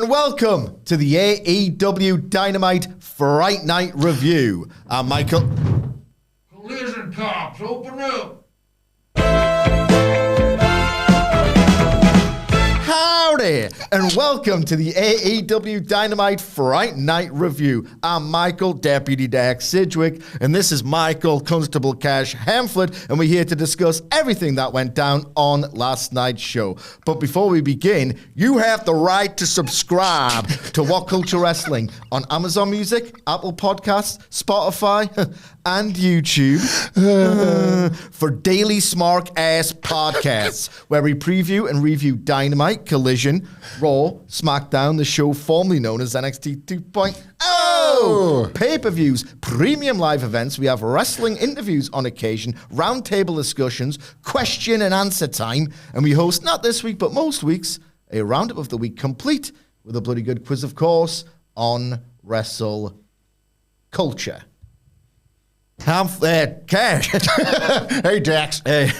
and welcome to the AEW Dynamite Fright Night review. I'm Michael. Collision cops, open up. Howdy, and welcome to the AEW Dynamite Fright Night review. I'm Michael, Deputy Dak Sidgwick, and this is Michael, Constable Cash Hamflett, and we're here to discuss everything that went down on last night's show. But before we begin, you have the right to subscribe to WhatCulture Wrestling on Amazon Music, Apple Podcasts, Spotify, and YouTube for daily smart-ass podcasts where we preview and review Dynamite, Collision, Raw, SmackDown, the show formerly known as NXT 2.0, pay-per-views, premium live events. We have wrestling interviews on occasion, roundtable discussions, question and answer time, and we host, not this week, but most weeks, a roundup of the week complete with a bloody good quiz, of course, on Wrestle Culture. Cash. Hey, Dax. Hey.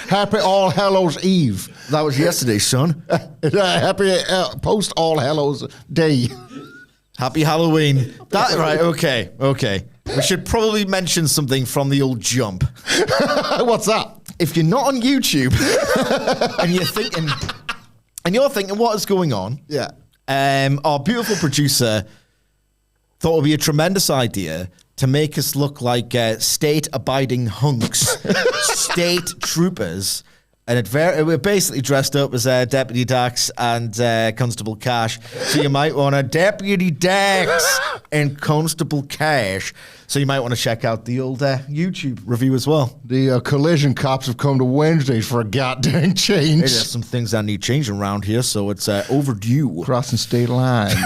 Happy All Hallows Eve. That was yesterday, son. Happy post All Hallows Day. Happy Halloween. Right, okay. We should probably mention something from the old jump. What's that? If you're not on YouTube and you're thinking what is going on? Yeah. Our beautiful producer thought it would be a tremendous idea to make us look like state-abiding hunks, state troopers, and we're basically dressed up as Deputy Dax and Constable Cash. So you might want to Deputy Dax and Constable Cash. So you might want to check out the old YouTube review as well. The collision cops have come to Wednesdays for a goddamn change. There's some things that need changing around here, so it's overdue. Crossing state lines.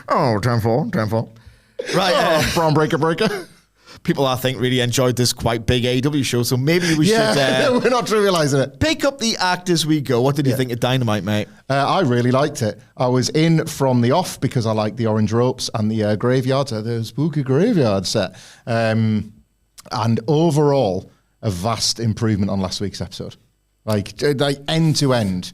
Oh, time for. Right, Braun breaker. People, I think, really enjoyed this quite big AEW show, so maybe we should... we're not trivializing it. Pick up the act as we go. What did you think of Dynamite, mate? I really liked it. I was in from the off because I like the orange ropes and the graveyard, the spooky graveyard set. And overall, a vast improvement on last week's episode. Like end to end.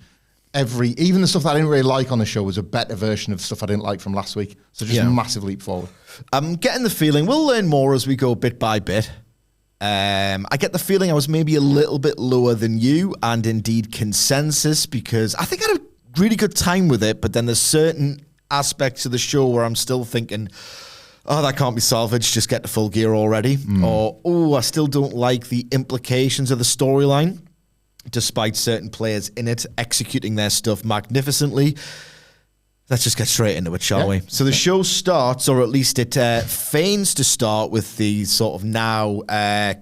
Even the stuff that I didn't really like on the show was a better version of stuff I didn't like from last week. So just a massive leap forward. I'm getting the feeling we'll learn more as we go bit by bit. I get the feeling I was maybe a little bit lower than you and indeed consensus because I think I had a really good time with it, but then there's certain aspects of the show where I'm still thinking, oh, that can't be salvaged, just get the full gear already. Or, oh, I still don't like the implications of the storyline, despite certain players in it executing their stuff magnificently. Let's just get straight into it, shall we? So the show starts, or at least it feigns to start, with the sort of now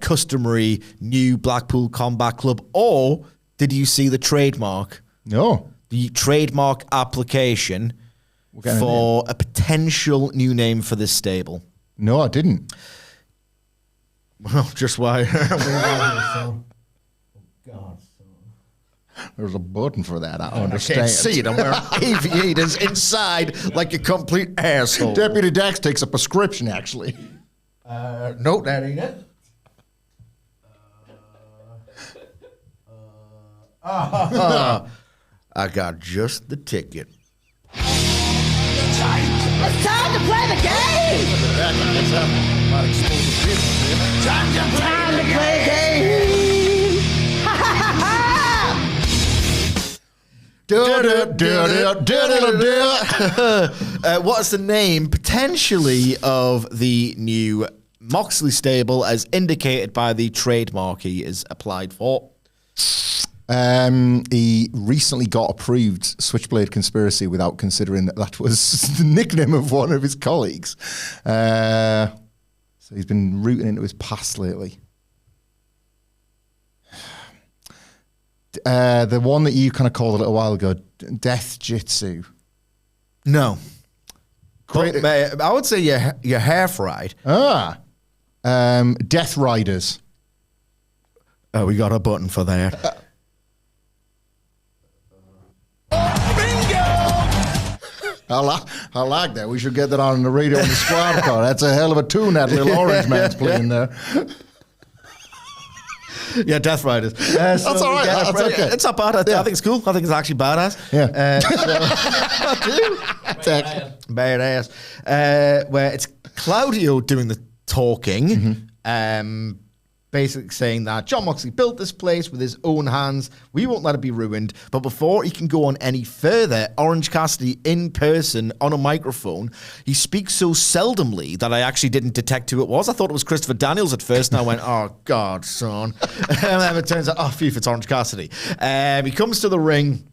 customary new Blackpool Combat Club. Or did you see the trademark? No. The trademark application for a potential new name for this stable. No, I didn't. Well, just why? There's a button for that, I understand. I can't see it. I'm wearing aviators inside like a complete asshole. Deputy Dax takes a prescription, actually. No, that ain't it. I got just the ticket. It's time to play the game! Time to play the game! What's the name, potentially, of the new Moxley stable as indicated by the trademark he is applied for? He recently got approved Switchblade Conspiracy without considering that was the nickname of one of his colleagues. So he's been rooting into his past lately. The one that you kind of called a little while ago, Death Jitsu. No. But, I would say you're half right. Death Riders. Oh, we got a button for that. I like that. We should get that on the radio on the squad car. That's a hell of a tune that little orange man's playing there. Yeah, Death Riders. That's all right. That's okay. It's not bad. I think it's cool. I think it's actually badass. Yeah. I do. Badass. Where it's Claudio doing the talking. Basically saying that Jon Moxley built this place with his own hands. We won't let it be ruined. But before he can go on any further, Orange Cassidy in person on a microphone, he speaks so seldomly that I actually didn't detect who it was. I thought it was Christopher Daniels at first, and I went, oh, God, son. And then it turns out, oh, phew, it's Orange Cassidy. He comes to the ring,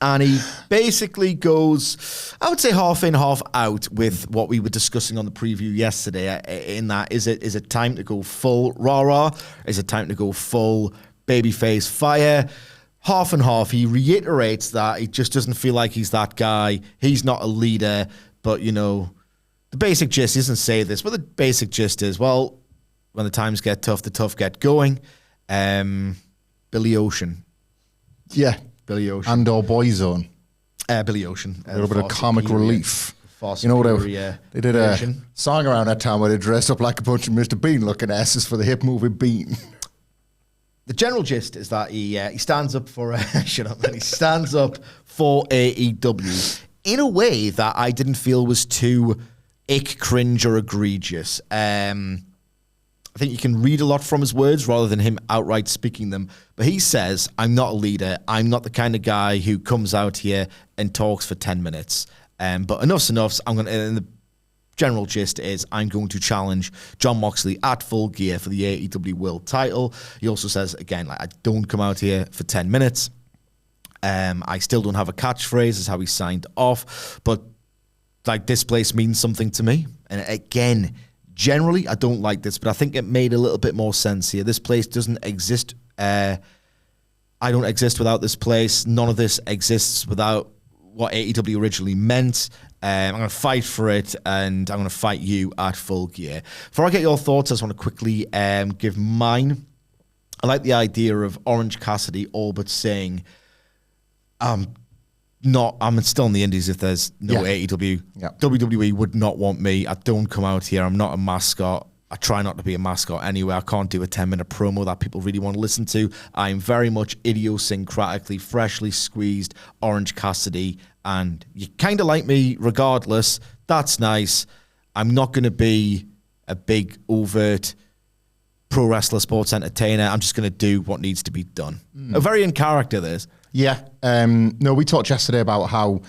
and he basically goes, I would say half in, half out with what we were discussing on the preview yesterday. In that, is it time to go full rah-rah? Is it time to go full babyface fire? Half and half. He reiterates that he just doesn't feel like he's that guy. He's not a leader. But, you know, the basic gist, he doesn't say this, but the basic gist is, well, when the times get tough, the tough get going. Billy Ocean. Yeah. Billy Ocean. And or Boyzone. Billy Ocean. A little bit of comic relief. You know what they did a song around that time where they dressed up like a bunch of Mr. Bean looking asses for the hip movie Bean. The general gist is that he stands up for shut up, man. He stands up for AEW in a way that I didn't feel was too ick, cringe, or egregious. I think you can read a lot from his words rather than him outright speaking them. But he says, I'm not a leader. I'm not the kind of guy who comes out here and talks for 10 minutes. But enough's enough. And the general gist is I'm going to challenge Jon Moxley at Full Gear for the AEW World title. He also says, again, like, I don't come out here for 10 minutes. I still don't have a catchphrase, is how he signed off. But like, this place means something to me. And again, generally, I don't like this, but I think it made a little bit more sense here. This place doesn't exist. I don't exist without this place. None of this exists without what AEW originally meant. I'm going to fight for it, and I'm going to fight you at Full Gear. Before I get your thoughts, I just want to quickly give mine. I like the idea of Orange Cassidy all but saying, I'm still in the indies if there's no AEW. Yeah. WWE would not want me. I don't come out here. I'm not a mascot. I try not to be a mascot anyway. I can't do a 10-minute promo that people really want to listen to. I'm very much idiosyncratically, freshly squeezed Orange Cassidy, and you kind of like me regardless. That's nice. I'm not going to be a big, overt pro wrestler, sports entertainer. I'm just going to do what needs to be done. A very in character, this. Yeah. No, we talked yesterday about how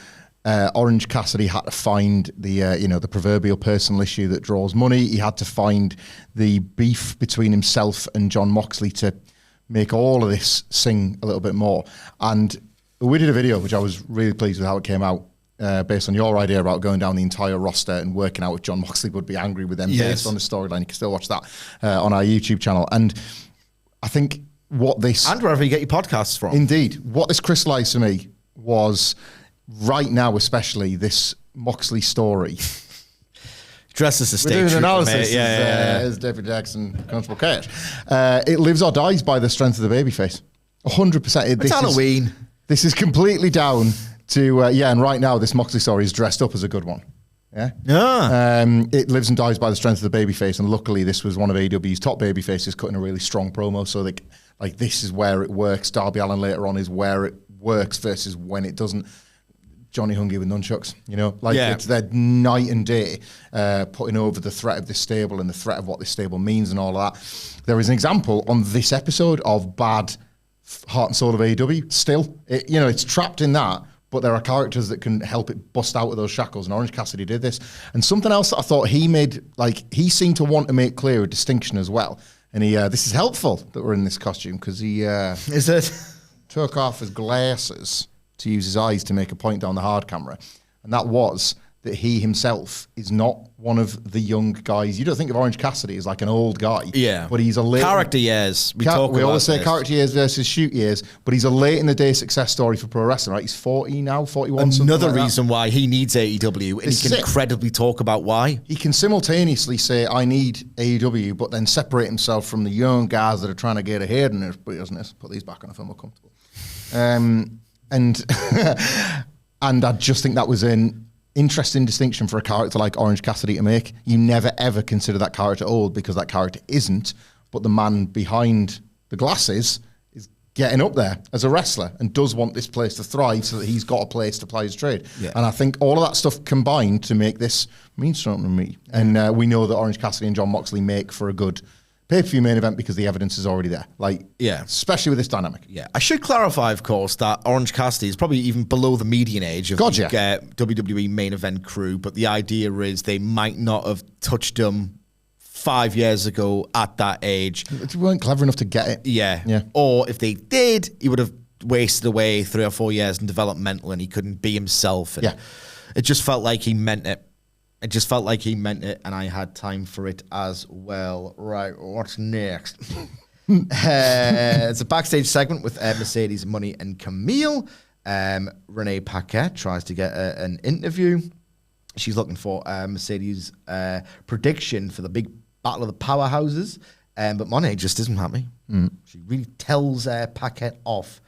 Orange Cassidy had to find the proverbial personal issue that draws money. He had to find the beef between himself and Jon Moxley to make all of this sing a little bit more. And we did a video, which I was really pleased with how it came out, based on your idea about going down the entire roster and working out if Jon Moxley would be angry with them based on the storyline. You can still watch that on our YouTube channel. And I think what this... And wherever you get your podcasts from. Indeed. What this crystallized for me was, right now especially, this Moxley story. Dressed as a state We're doing an trooper, analysis mate. as David Jackson, Constable Cash. It lives or dies by the strength of the babyface. 100%. It's Halloween. This is completely down to... and right now this Moxley story is dressed up as a good one. Yeah. It lives and dies by the strength of the babyface, and luckily this was one of AEW's top babyfaces cutting a really strong promo, so this is where it works. Darby Allin later on is where it works versus when it doesn't. Johnny Hungee with nunchucks, it's their night and day, putting over the threat of this stable and the threat of what this stable means and all of that. There is an example on this episode of bad heart and soul of AEW. Still, it's trapped in that. But there are characters that can help it bust out of those shackles, and Orange Cassidy did this. And something else that I thought he made, he seemed to want to make clear a distinction as well. And this is helpful that we're in this costume, because he is it took off his glasses to use his eyes to make a point down the hard camera. And that was that he himself is not one of the young guys. You don't think of Orange Cassidy as like an old guy. Yeah. But he's a late... Character years. We always say character years versus shoot years, but he's a late-in-the-day success story for pro wrestling, right? He's 40 now, 41, Another reason why he needs AEW, and he can incredibly talk about why. He can simultaneously say, I need AEW, but then separate himself from the young guys that are trying to get ahead in it, but he doesn't. Put these back on if I'm more comfortable. And I just think that was an interesting distinction for a character like Orange Cassidy to make. You never ever consider that character old, because that character isn't, but the man behind the glasses, is getting up there as a wrestler and does want this place to thrive so that he's got a place to play his trade. Yeah. And I think all of that stuff combined to make this mean something to me. And we know that Orange Cassidy and Jon Moxley make for a good pay-per-view main event because the evidence is already there. Especially with this dynamic. Yeah, I should clarify, of course, that Orange Cassidy is probably even below the median age of WWE main event crew, but the idea is they might not have touched him 5 years ago at that age. They weren't clever enough to get it. Yeah. Or if they did, he would have wasted away 3 or 4 years in developmental and he couldn't be himself. And it just felt like he meant it. It just felt like he meant it, and I had time for it as well. Right, what's next? It's a backstage segment with Mercedes Money and Kamille. Renee Paquette tries to get an interview. She's looking for Mercedes' prediction for the big battle of the powerhouses, but Monet just isn't happy. She really tells Paquette off.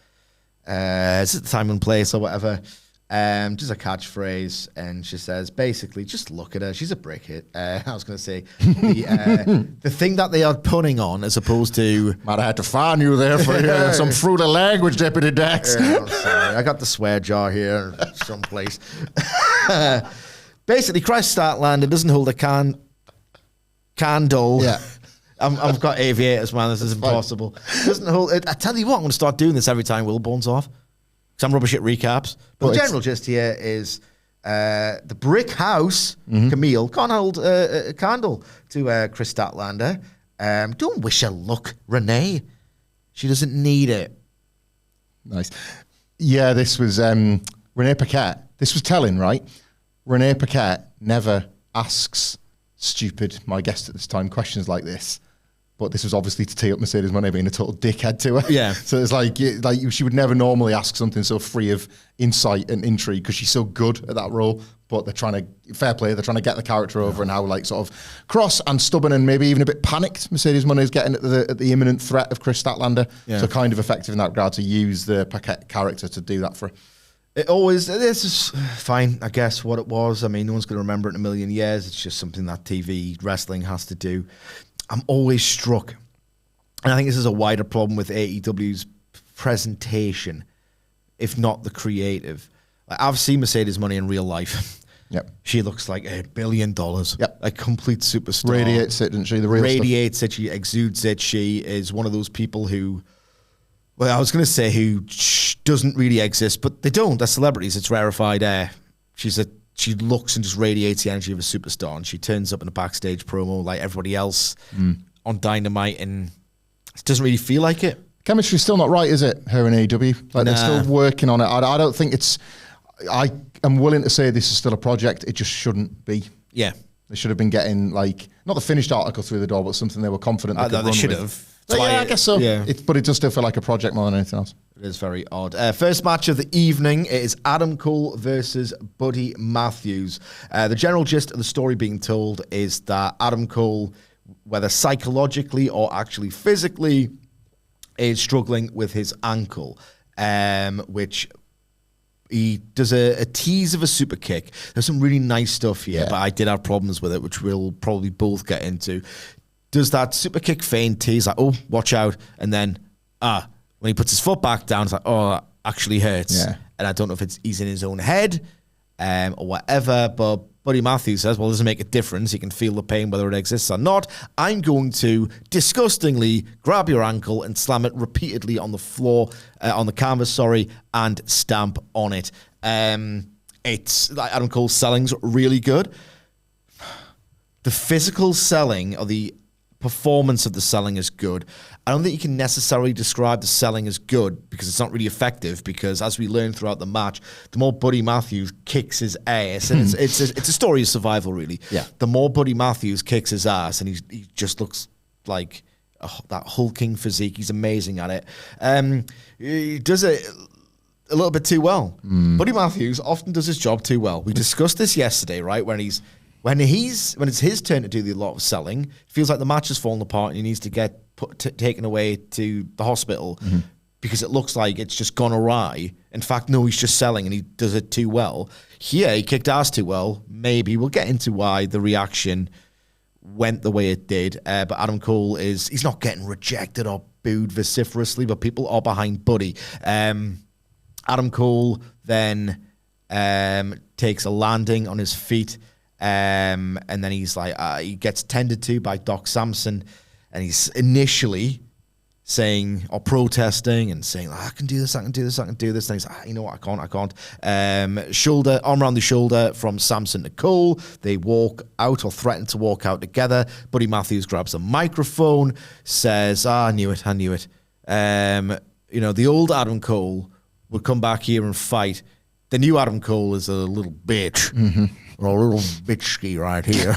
Is it the time and place or whatever? Just a catchphrase, and she says, basically, just look at her. She's a brick hit. I was going to say, the thing that they are punning on as opposed to... Might have had to find you there for some fruit of language, Deputy Dax. I'm sorry. I got the swear jar here someplace. Basically, Kris Statlander doesn't hold a candle. Yeah. I've got aviators, man. This is impossible. Doesn't hold it. I tell you what, I'm going to start doing this every time Wilborn's off. Some rubbish at recaps. But the general gist here is the brick house, Kamille, can't hold a candle to Kris Statlander. Don't wish her luck, Renee. She doesn't need it. Nice. Yeah, this was Renee Paquette. This was telling, right? Renee Paquette never asks stupid, my guest at this time, questions like this. But this was obviously to tee up Mercedes Money being a total dickhead to her. Yeah. So it's like she would never normally ask something so free of insight and intrigue because she's so good at that role. But they're trying to, fair play, they're trying to get the character over and how sort of cross and stubborn and maybe even a bit panicked Mercedes Money is getting at the imminent threat of Kris Statlander. Yeah. So kind of effective in that regard to use the Paquette character to do that for her. This is fine, I guess, what it was. I mean, no one's going to remember it in a million years. It's just something that TV wrestling has to do. I'm always struck, and I think this is a wider problem with AEW's presentation, if not the creative. I've seen Mercedes Money in real life. Yep. She looks like $1 billion. Yep. A complete superstar. Radiates it, doesn't she? The real Radiates it. She exudes it. She is one of those people who, well, I was going to say who doesn't really exist, but they don't. They're celebrities. It's rarefied air. She looks and just radiates the energy of a superstar, and she turns up in a backstage promo like everybody else on Dynamite, and it doesn't really feel like it. Chemistry's still not right, is it, her and AEW? They're still working on it. I don't think it's... I am willing to say this is still a project. It just shouldn't be. Yeah. They should have been getting, not the finished article through the door, but something they were confident they could run with. They should have. I guess so. Yeah. But it does still feel like a project more than anything else. It is very odd. First match of the evening is Adam Cole versus Buddy Matthews. The general gist of the story being told is that Adam Cole, whether psychologically or actually physically, is struggling with his ankle, which he does a tease of a super kick. There's some really nice stuff here, but I did have problems with it, which we'll probably both get into. Does that super kick feint tease, like, oh, watch out, and then, when he puts his foot back down, it's like, oh, that actually hurts. Yeah. And I don't know if he's in his own head or whatever, but Buddy Matthews says, well, it doesn't make a difference. He can feel the pain whether it exists or not. I'm going to disgustingly grab your ankle and slam it repeatedly on the floor, on the canvas, and stamp on it. It's like Adam Cole's selling's really good. The physical selling or the performance of the selling is good. I don't think you can necessarily describe the selling as good because it's not really effective, because as we learn throughout the match, the more Buddy Matthews kicks his ass, and it's a story of survival, really. Yeah. The more Buddy Matthews kicks his ass, and he just looks like that hulking physique. He's amazing at it. He does it a little bit too well. Buddy Matthews often does his job too well. We discussed this yesterday, right? When it's his turn to do a lot of selling, it feels like the match has fallen apart and he needs to get taken away to the hospital because it looks like it's just gone awry. In fact, no, he's just selling and he does it too well. Here, he kicked ass too well. Maybe we'll get into why the reaction went the way it did. But Adam Cole he's not getting rejected or booed vociferously, but people are behind Buddy. Adam Cole then takes a landing on his feet, and then he's like, he gets tended to by Doc Samson, and he's initially saying or protesting and saying, I can do this, I can do this, I can do this. And he's like, you know what, I can't. Shoulder, arm around the shoulder from Samson to Cole. They walk out or threaten to walk out together. Buddy Matthews grabs a microphone, says, I knew it. The old Adam Cole would come back here and fight. The new Adam Cole is a little bitch. Mm-hmm. Or a little bitchki right here.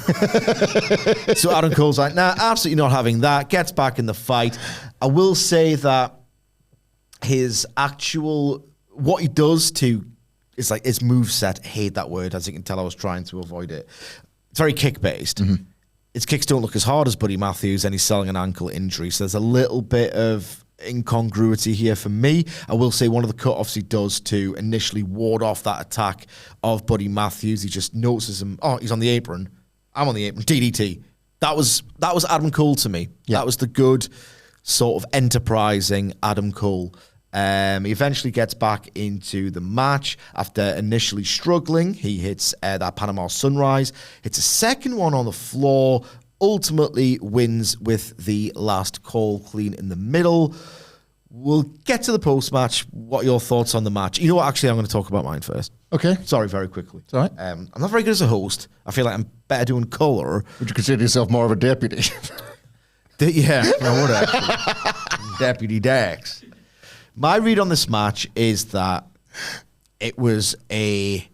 So Adam Cole's like, nah, absolutely not having that. Gets back in the fight. I will say that his what he does to, is like his moveset, hate that word, as you can tell I was trying to avoid it. It's very kick-based. Mm-hmm. His kicks don't look as hard as Buddy Matthews, and he's selling an ankle injury. So there's a little bit of incongruity here for me. I will say one of the cut-offs he does to initially ward off that attack of Buddy Matthews, he just notices him, he's on the apron. I'm on the apron. DDT. That was Adam Cole to me. Yeah. That was the good, sort of enterprising Adam Cole. He eventually gets back into the match after initially struggling. He hits that Panama Sunrise, hits a second one on the floor, ultimately wins with the last call clean in the middle. We'll get to the post-match. What are your thoughts on the match? You know what? Actually, I'm going to talk about mine first. Okay. Sorry, very quickly. It's all right. I'm not very good as a host. I feel like I'm better doing colour. Would you consider yourself more of a deputy? Yeah, I would actually. Deputy Dax. My read on this match is that it was a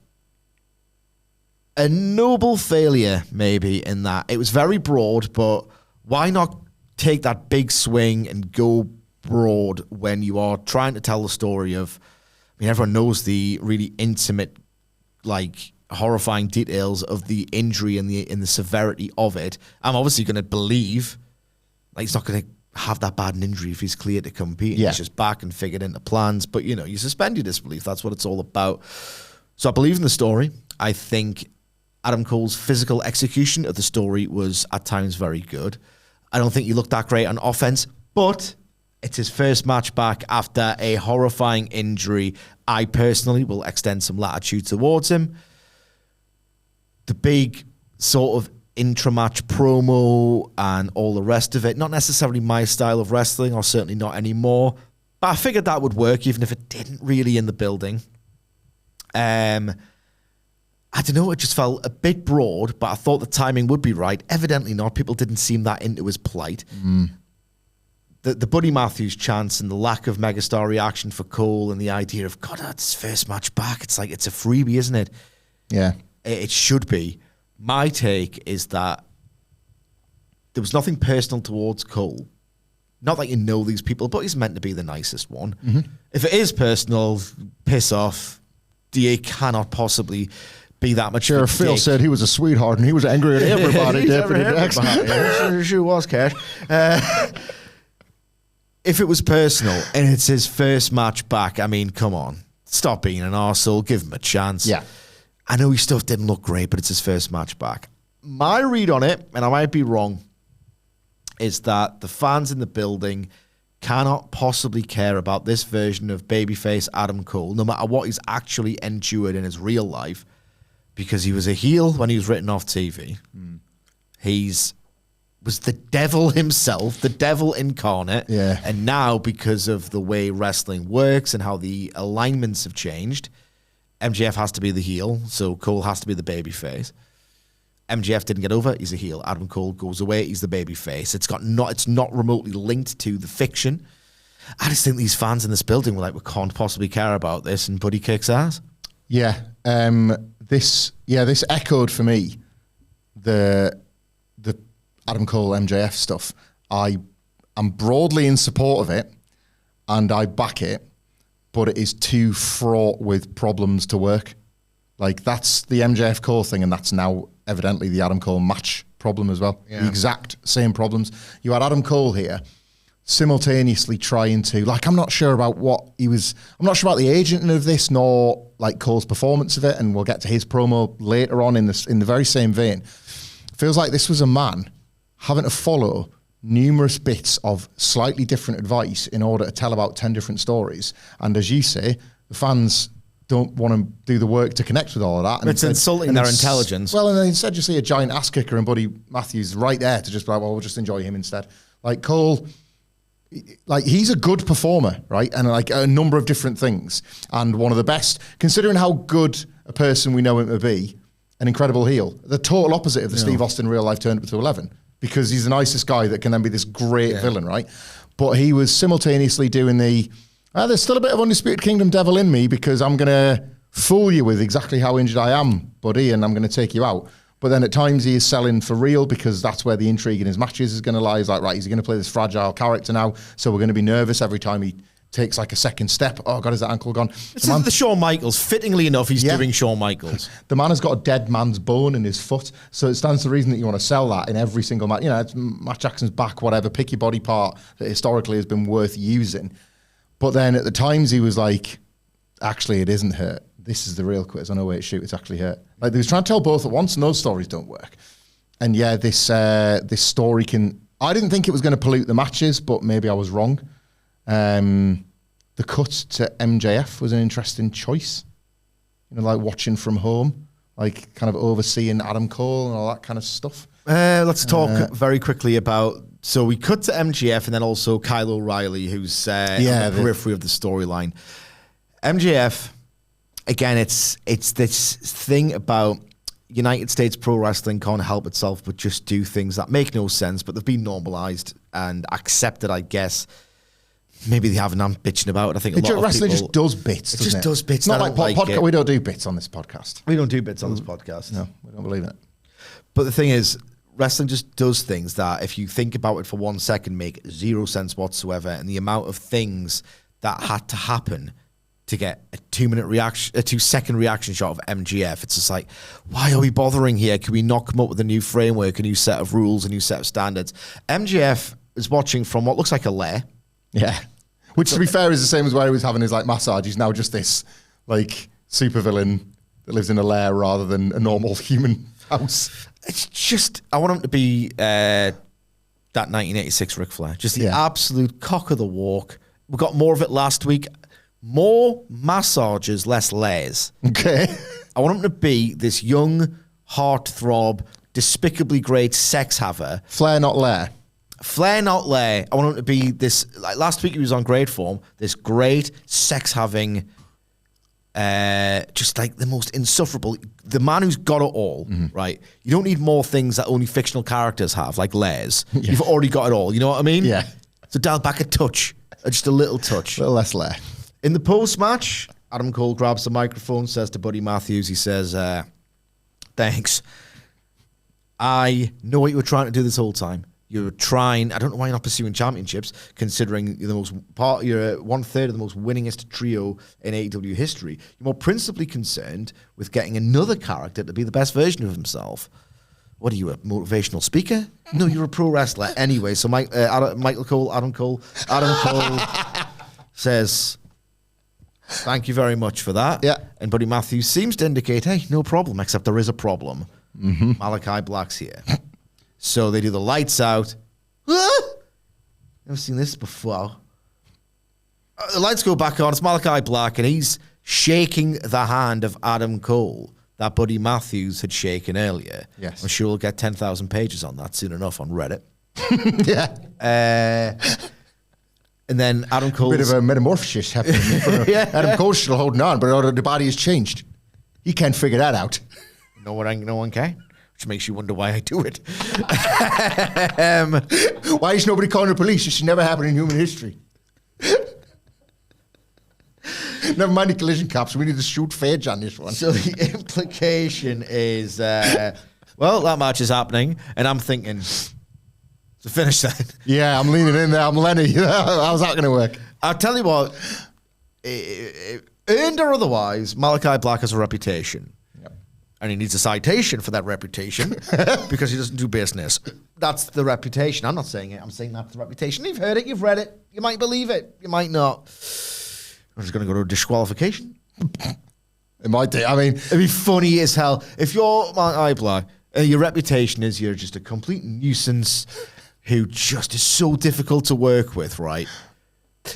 noble failure, maybe, in that it was very broad, but why not take that big swing and go broad when you are trying to tell the story of, everyone knows the really intimate, like, horrifying details of the injury and the severity of it. I'm obviously going to believe, like, he's not going to have that bad an injury if he's clear to compete. Yeah. He's just back and figured into plans, but, you suspend your disbelief. That's what it's all about. So I believe in the story. I think Adam Cole's physical execution of the story was at times very good. I don't think he looked that great on offense, but it's his first match back after a horrifying injury. I personally will extend some latitude towards him. The big sort of intra-match promo and all the rest of it, not necessarily my style of wrestling, or certainly not anymore, but I figured that would work even if it didn't really in the building. I don't know, it just felt a bit broad, but I thought the timing would be right. Evidently not. People didn't seem that into his plight. Mm. The Buddy Matthews chance and the lack of megastar reaction for Cole and the idea of, God, that's his first match back. It's like, it's a freebie, isn't it? Yeah. It should be. My take is that there was nothing personal towards Cole. Not that you know these people, but he's meant to be the nicest one. Mm-hmm. If it is personal, piss off. You cannot possibly be that much. Sure, Phil said he was a sweetheart and he was angry at everybody. Sure was, Cash. If it was personal and it's his first match back, come on. Stop being an arsehole. Give him a chance. Yeah. I know his stuff didn't look great, but it's his first match back. My read on it, and I might be wrong, is that the fans in the building cannot possibly care about this version of babyface Adam Cole, no matter what he's actually endured in his real life, because he was a heel when he was written off TV. Mm. Was the devil himself, the devil incarnate. Yeah. And now, because of the way wrestling works and how the alignments have changed, MJF has to be the heel, so Cole has to be the babyface. MJF didn't get over, he's a heel. Adam Cole goes away, he's the babyface. It's not remotely linked to the fiction. I just think these fans in this building were like, we can't possibly care about this, and Buddy kicks ass. Yeah. This echoed for me the Adam Cole MJF stuff. I'm broadly in support of it, and I back it, but it is too fraught with problems to work. Like, that's the MJF Cole thing, and that's now evidently the Adam Cole match problem as well. Yeah. The exact same problems. You had Adam Cole here simultaneously trying to, like, I'm not sure about the agent of this, nor like Cole's performance of it, and we'll get to his promo later on in the very same vein. Feels like this was a man having to follow numerous bits of slightly different advice in order to tell about 10 different stories. And as you say, the fans don't want to do the work to connect with all of that. And it's insulting their intelligence. Well, and then instead you see a giant ass kicker and Buddy Matthews right there to just be like, well, we'll just enjoy him instead. Like Cole, like he's a good performer, right? And like a number of different things. And one of the best, considering how good a person we know him to be, an incredible heel. The total opposite of the Steve Austin real life turned up to 11. Because he's the nicest guy that can then be this great villain, right? But he was simultaneously doing there's still a bit of Undisputed Kingdom devil in me because I'm going to fool you with exactly how injured I am, buddy, and I'm going to take you out. But then at times he is selling for real because that's where the intrigue in his matches is going to lie. He's like, right, he's going to play this fragile character now, so we're going to be nervous every time he takes like a second step. Oh, God, is that ankle gone? This is the Shawn Michaels. Fittingly enough, he's doing Shawn Michaels. The man has got a dead man's bone in his foot, so it stands to reason that you want to sell that in every single match. You know, it's Matt Jackson's back, whatever, pick your body part that historically has been worth using. But then at the times he was like, actually, it isn't hurt. This is the real quiz. I know where it shoot. It's actually hurt. Like they was trying to tell both at once, and those stories don't work. And yeah, this story can. I didn't think it was going to pollute the matches, but maybe I was wrong. The cut to MJF was an interesting choice. You know, like watching from home, like kind of overseeing Adam Cole and all that kind of stuff. Let's talk very quickly about. So we cut to MJF and then also Kyle O'Reilly, who's on the periphery of the storyline. MJF, again, it's this thing about United States Pro Wrestling can't help itself but just do things that make no sense, but they've been normalized and accepted, I guess. Maybe they haven't. I'm bitching about it. I think a lot of wrestling people... just does bits, It just does bits. It's not like podcast. We don't do bits on this podcast. We don't do bits on this podcast. No, we don't believe in it. But the thing is, wrestling just does things that, if you think about it for 1 second, make zero sense whatsoever. And the amount of things that had to happen to get a 2-second reaction shot of MGF, it's just like, why are we bothering here? Can we not come up with a new framework, a new set of rules, a new set of standards? MGF is watching from what looks like a lair. Yeah. Which, to be fair, is the same as where he was having his like massage. He's now just this like supervillain that lives in a lair rather than a normal human house. It's just, I want him to be that 1986 Ric Flair. Just the absolute cock of the walk. We got more of it last week. More massages, less lairs. Okay. I want him to be this young heartthrob, despicably great sex haver. Flair, not lair. Flair, not lair. I want him to be this, like last week he was on great form, this great sex-having, just like the most insufferable, the man who's got it all, right? You don't need more things that only fictional characters have, like lairs. Yeah. You've already got it all, you know what I mean? Yeah. So dial back a touch, just a little touch. A little less lair. In the post-match, Adam Cole grabs the microphone, says to Buddy Matthews, he says, thanks. I know what you were trying to do this whole time. You were trying, I don't know why you're not pursuing championships, considering you're you're 1/3 of the most winningest trio in AEW history. You're more principally concerned with getting another character to be the best version of himself. What are you, a motivational speaker? No, you're a pro wrestler anyway. So Adam Cole says, thank you very much for that. Yeah. And Buddy Matthews seems to indicate, hey, no problem, except there is a problem. Malachi Black's here. So they do the lights out. Never seen this before. The lights go back on. It's Malachi Black, and he's shaking the hand of Adam Cole that Buddy Matthews had shaken earlier. Yes. I'm sure we'll get 10,000 pages on that soon enough on Reddit. Yeah. And then Adam Cole. A bit of a metamorphosis happening. Yeah. Adam Cole's still holding on, but the body has changed. He can't figure that out. No one can. Which makes you wonder why I do it. Why is nobody calling the police? This should never happen in human history. Never mind the collision cops. We need to shoot Fage on this one. So the implication is, well, that match is happening, and I'm thinking, to finish that. Yeah, I'm leaning in there. I'm Lenny. How's that going to work? I'll tell you what, earned or otherwise, Malachi Black has a reputation. And he needs a citation for that reputation because he doesn't do business. That's the reputation. I'm not saying it. I'm saying that's the reputation. You've heard it. You've read it. You might believe it. You might not. I'm just going to go to disqualification. It might do. I mean, it'd be funny as hell. If you're Malachi Black Your reputation is you're just a complete nuisance who just is so difficult to work with, right?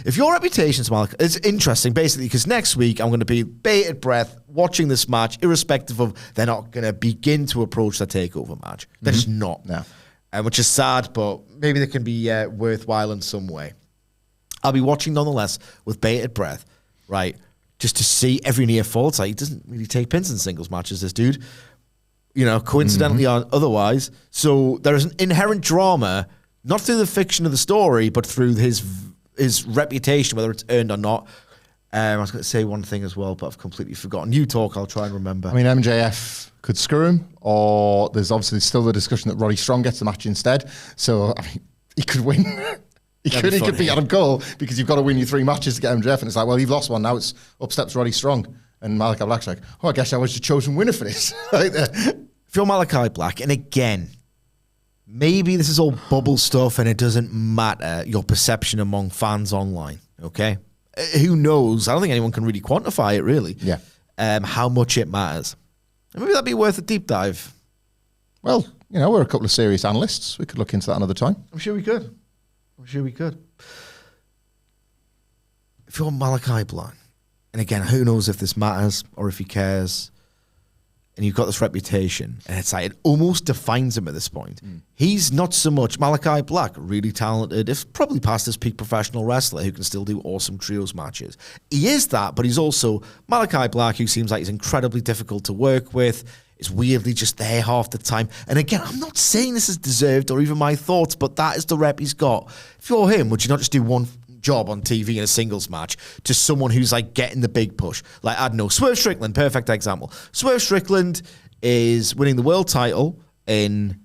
If your reputation's Malachi, it's interesting, basically, because next week I'm going to be bated breath watching this match, irrespective of they're not going to begin to approach the takeover match. They're just not. No. Which is sad, but maybe they can be worthwhile in some way. I'll be watching nonetheless with bated breath, right? Just to see every near fall. It's like he doesn't really take pins in singles matches, this dude. Coincidentally or otherwise. So there's an inherent drama, not through the fiction of the story, but through his reputation, whether it's earned or not. I was going to say one thing as well, but I've completely forgotten. You talk, I'll try and remember. I mean, MJF could screw him, or there's obviously still the discussion that Roddy Strong gets the match instead. So, I mean, he could win. He could beat Adam Cole, because you've got to win your 3 matches to get MJF. And it's like, well, you've lost one. Now it's up steps Roddy Strong. And Malachi Black's like, I guess I was the chosen winner for this. If you're Malachi Black, and again, maybe this is all bubble stuff and it doesn't matter your perception among fans online, okay? Who knows? I don't think anyone can really quantify it, really. Yeah. How much it matters. And maybe that'd be worth a deep dive. Well, we're a couple of serious analysts. We could look into that another time. I'm sure we could. If you're Malachi Black, and again, who knows if this matters or if he cares, and you've got this reputation, and it's like it almost defines him at this point. He's not so much Malachi Black, really talented, if probably past his peak professional wrestler who can still do awesome trios matches. He is that, but he's also Malachi Black, who seems like he's incredibly difficult to work with, is weirdly just there half the time. And again, I'm not saying this is deserved or even my thoughts, but that is the rep he's got. If you're him, would you not just do one job on TV in a singles match to someone who's like getting the big push? Like, I don't know, Swerve Strickland, perfect example. Swerve Strickland is winning the world title in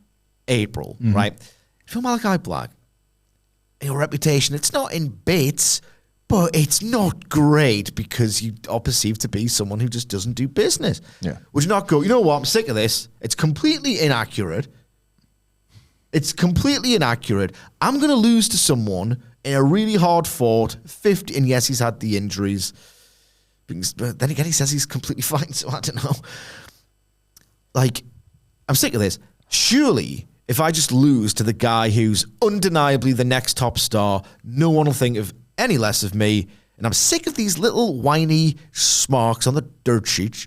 April, right? If you're Malachi Black, your reputation, it's not in bits, but it's not great because you are perceived to be someone who just doesn't do business. Yeah. Would you not go, you know what, I'm sick of this. It's completely inaccurate. I'm going to lose to someone in a really hard fought 50, and yes, he's had the injuries. But then again, he says he's completely fine, so I don't know. Like, I'm sick of this. Surely, if I just lose to the guy who's undeniably the next top star, no one will think of any less of me, and I'm sick of these little whiny smarks on the dirt sheet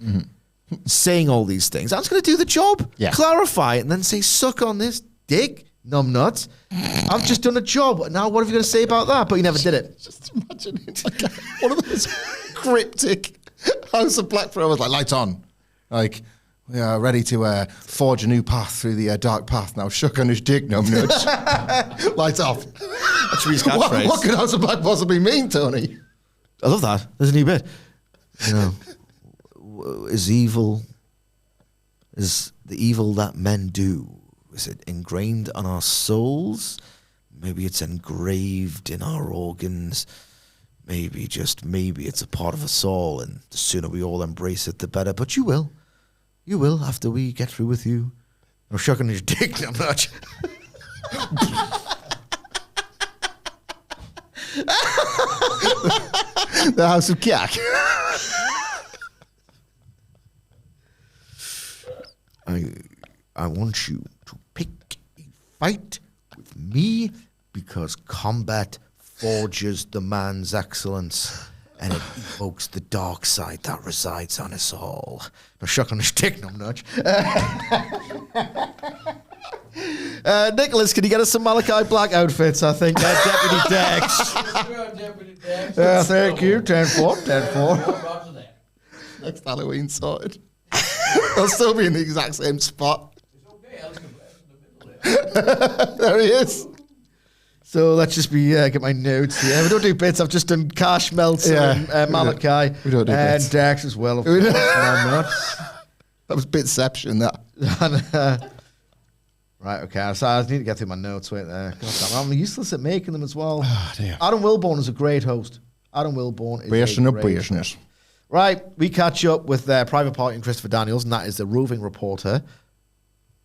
saying all these things. I'm just going to do the job, clarify it, and then say, suck on this dick, numbnuts. I've just done a job. Now what are you going to say about that? But you never did it. Just imagine it like one of those cryptic House of Black promos, like, lights on. Like, we are ready to forge a new path through the dark path now. Shook on his dick, numbnuts. Lights off. That's his catchphrase. What could House of Black possibly mean, Tony? I love that. There's a new bit. Is the evil that men do, is it ingrained on our souls? Maybe it's engraved in our organs. Maybe it's a part of us all, and the sooner we all embrace it, the better. But you will. You will after we get through with you. I'm shucking your dick, I'm not. The House of Cack. I want you to pick a fight with me because combat forges the man's excellence and it evokes the dark side that resides on us all. No shuck on his dick, no nudge. Nicholas, can you get us some Malachi Black outfits, I think? Deputy Dex. Deputy Dex. Thank you. 10-4. Next Halloween sorted. They'll still be in the exact same spot. It's okay, I'll come back in the middle there. There he is. So let's just be get my notes here. We don't do bits. I've just done Cash Meltzer and Malachi. We don't do and bits. Dax as well. Of course. That was bitception, that. Right, okay. So I need to get through my notes. Wait there. I'm useless at making them as well. Oh, dear. Adam Wilborn is a great host. Adam Wilborn is Business a of great business. host. Right, we catch up with Private Party and Christopher Daniels, and that is the roving reporter.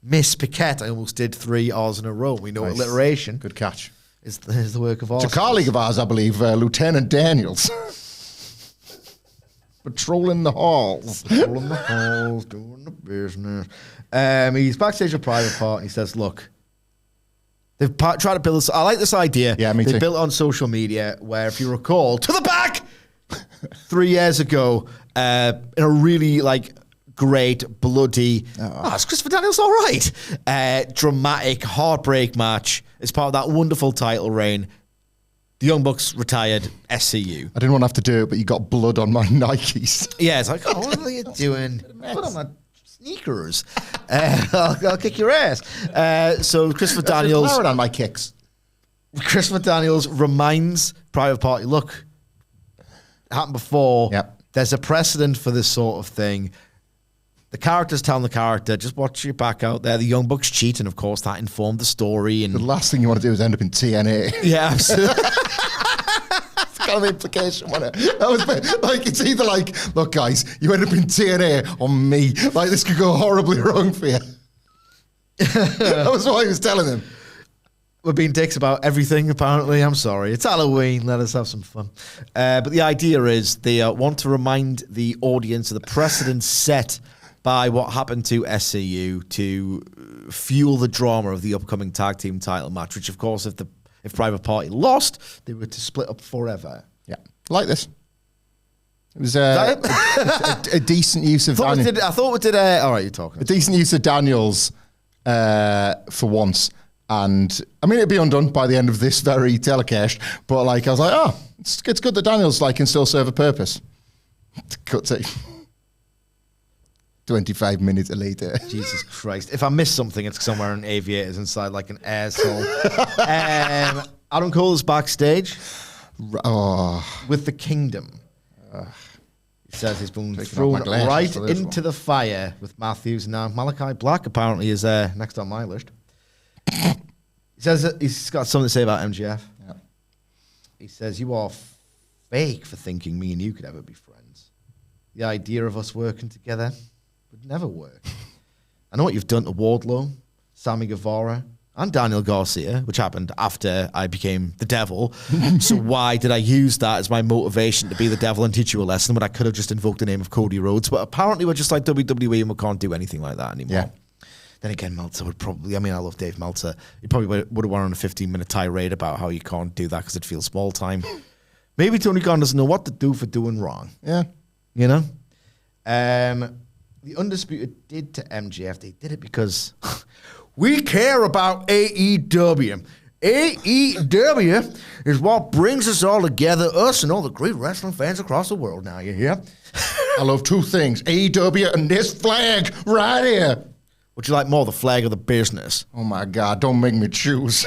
Miss Piquette. I almost did 3 R's in a row. We know Nice. alliteration Good catch. is the work of art. It's a colleague of ours, I believe, Lieutenant Daniels. patrolling the halls. Patrolling the halls, doing the business. He's backstage at Private Part, and he says, "Look, they've tried to build this. I like this idea. Yeah, me they too. built it on social media, where if you recall, to the back, 3 years ago, in a really great bloody. It's Christopher Daniels, all right. Dramatic heartbreak match. It's part of that wonderful title reign. The Young Bucks retired SCU. I didn't want to have to do it, but you got blood on my Nikes. Yeah, it's like, oh, what are you doing? Put on my sneakers. I'll kick your ass. So Christopher Daniels. On my kicks. Christopher Daniels reminds Private Party, look, it happened before. Yep. There's a precedent for this sort of thing. The character's telling the character, just watch your back out there. The Young Bucks cheat, and of course that informed the story. And The last thing you want to do is end up in TNA. yeah, absolutely. That's kind of the implication, wasn't it? That was it's either look, guys, you end up in TNA on me. This could go horribly wrong for you. That was what he was telling them. We're being dicks about everything, apparently. I'm sorry. It's Halloween. Let us have some fun. But the idea is they want to remind the audience of the precedent set by what happened to SCU to fuel the drama of the upcoming tag team title match, which, of course, if Private Party lost, they were to split up forever. Yeah, like this. It was a decent use of Daniels. I thought we did. All right, you're talking. A decent use of Daniels for once. And I mean, it'd be undone by the end of this very telecast. But I was like, oh, it's good that Daniels can still serve a purpose. Cut to 25 minutes later. Jesus Christ. If I miss something, it's because I'm wearing aviators inside like an asshole. Adam Cole's backstage with the Kingdom. He says he's been thrown right into the fire with Matthews. Now, Malachi Black apparently is next on my list. He says that he's got something to say about MGF. Yeah. He says, you are fake for thinking me and you could ever be friends. The idea of us working together would never work. I know what you've done to Wardlow, Sammy Guevara, and Daniel Garcia, which happened after I became the devil. So why did I use that as my motivation to be the devil and teach you a lesson when I could have just invoked the name of Cody Rhodes? But apparently we're just like WWE and we can't do anything like that anymore. Yeah. Then again, Meltzer would probably, I love Dave Meltzer. He probably would have went on a 15-minute tirade about how you can't do that because it feels small time. Maybe Tony Khan doesn't know what to do for doing wrong. Yeah. You know? The Undisputed did to MJF. They did it because we care about AEW. AEW is what brings us all together, us and all the great wrestling fans across the world now. You hear? I love two things, AEW and this flag right here. Would you like more, the flag or the business? Oh my God, don't make me choose.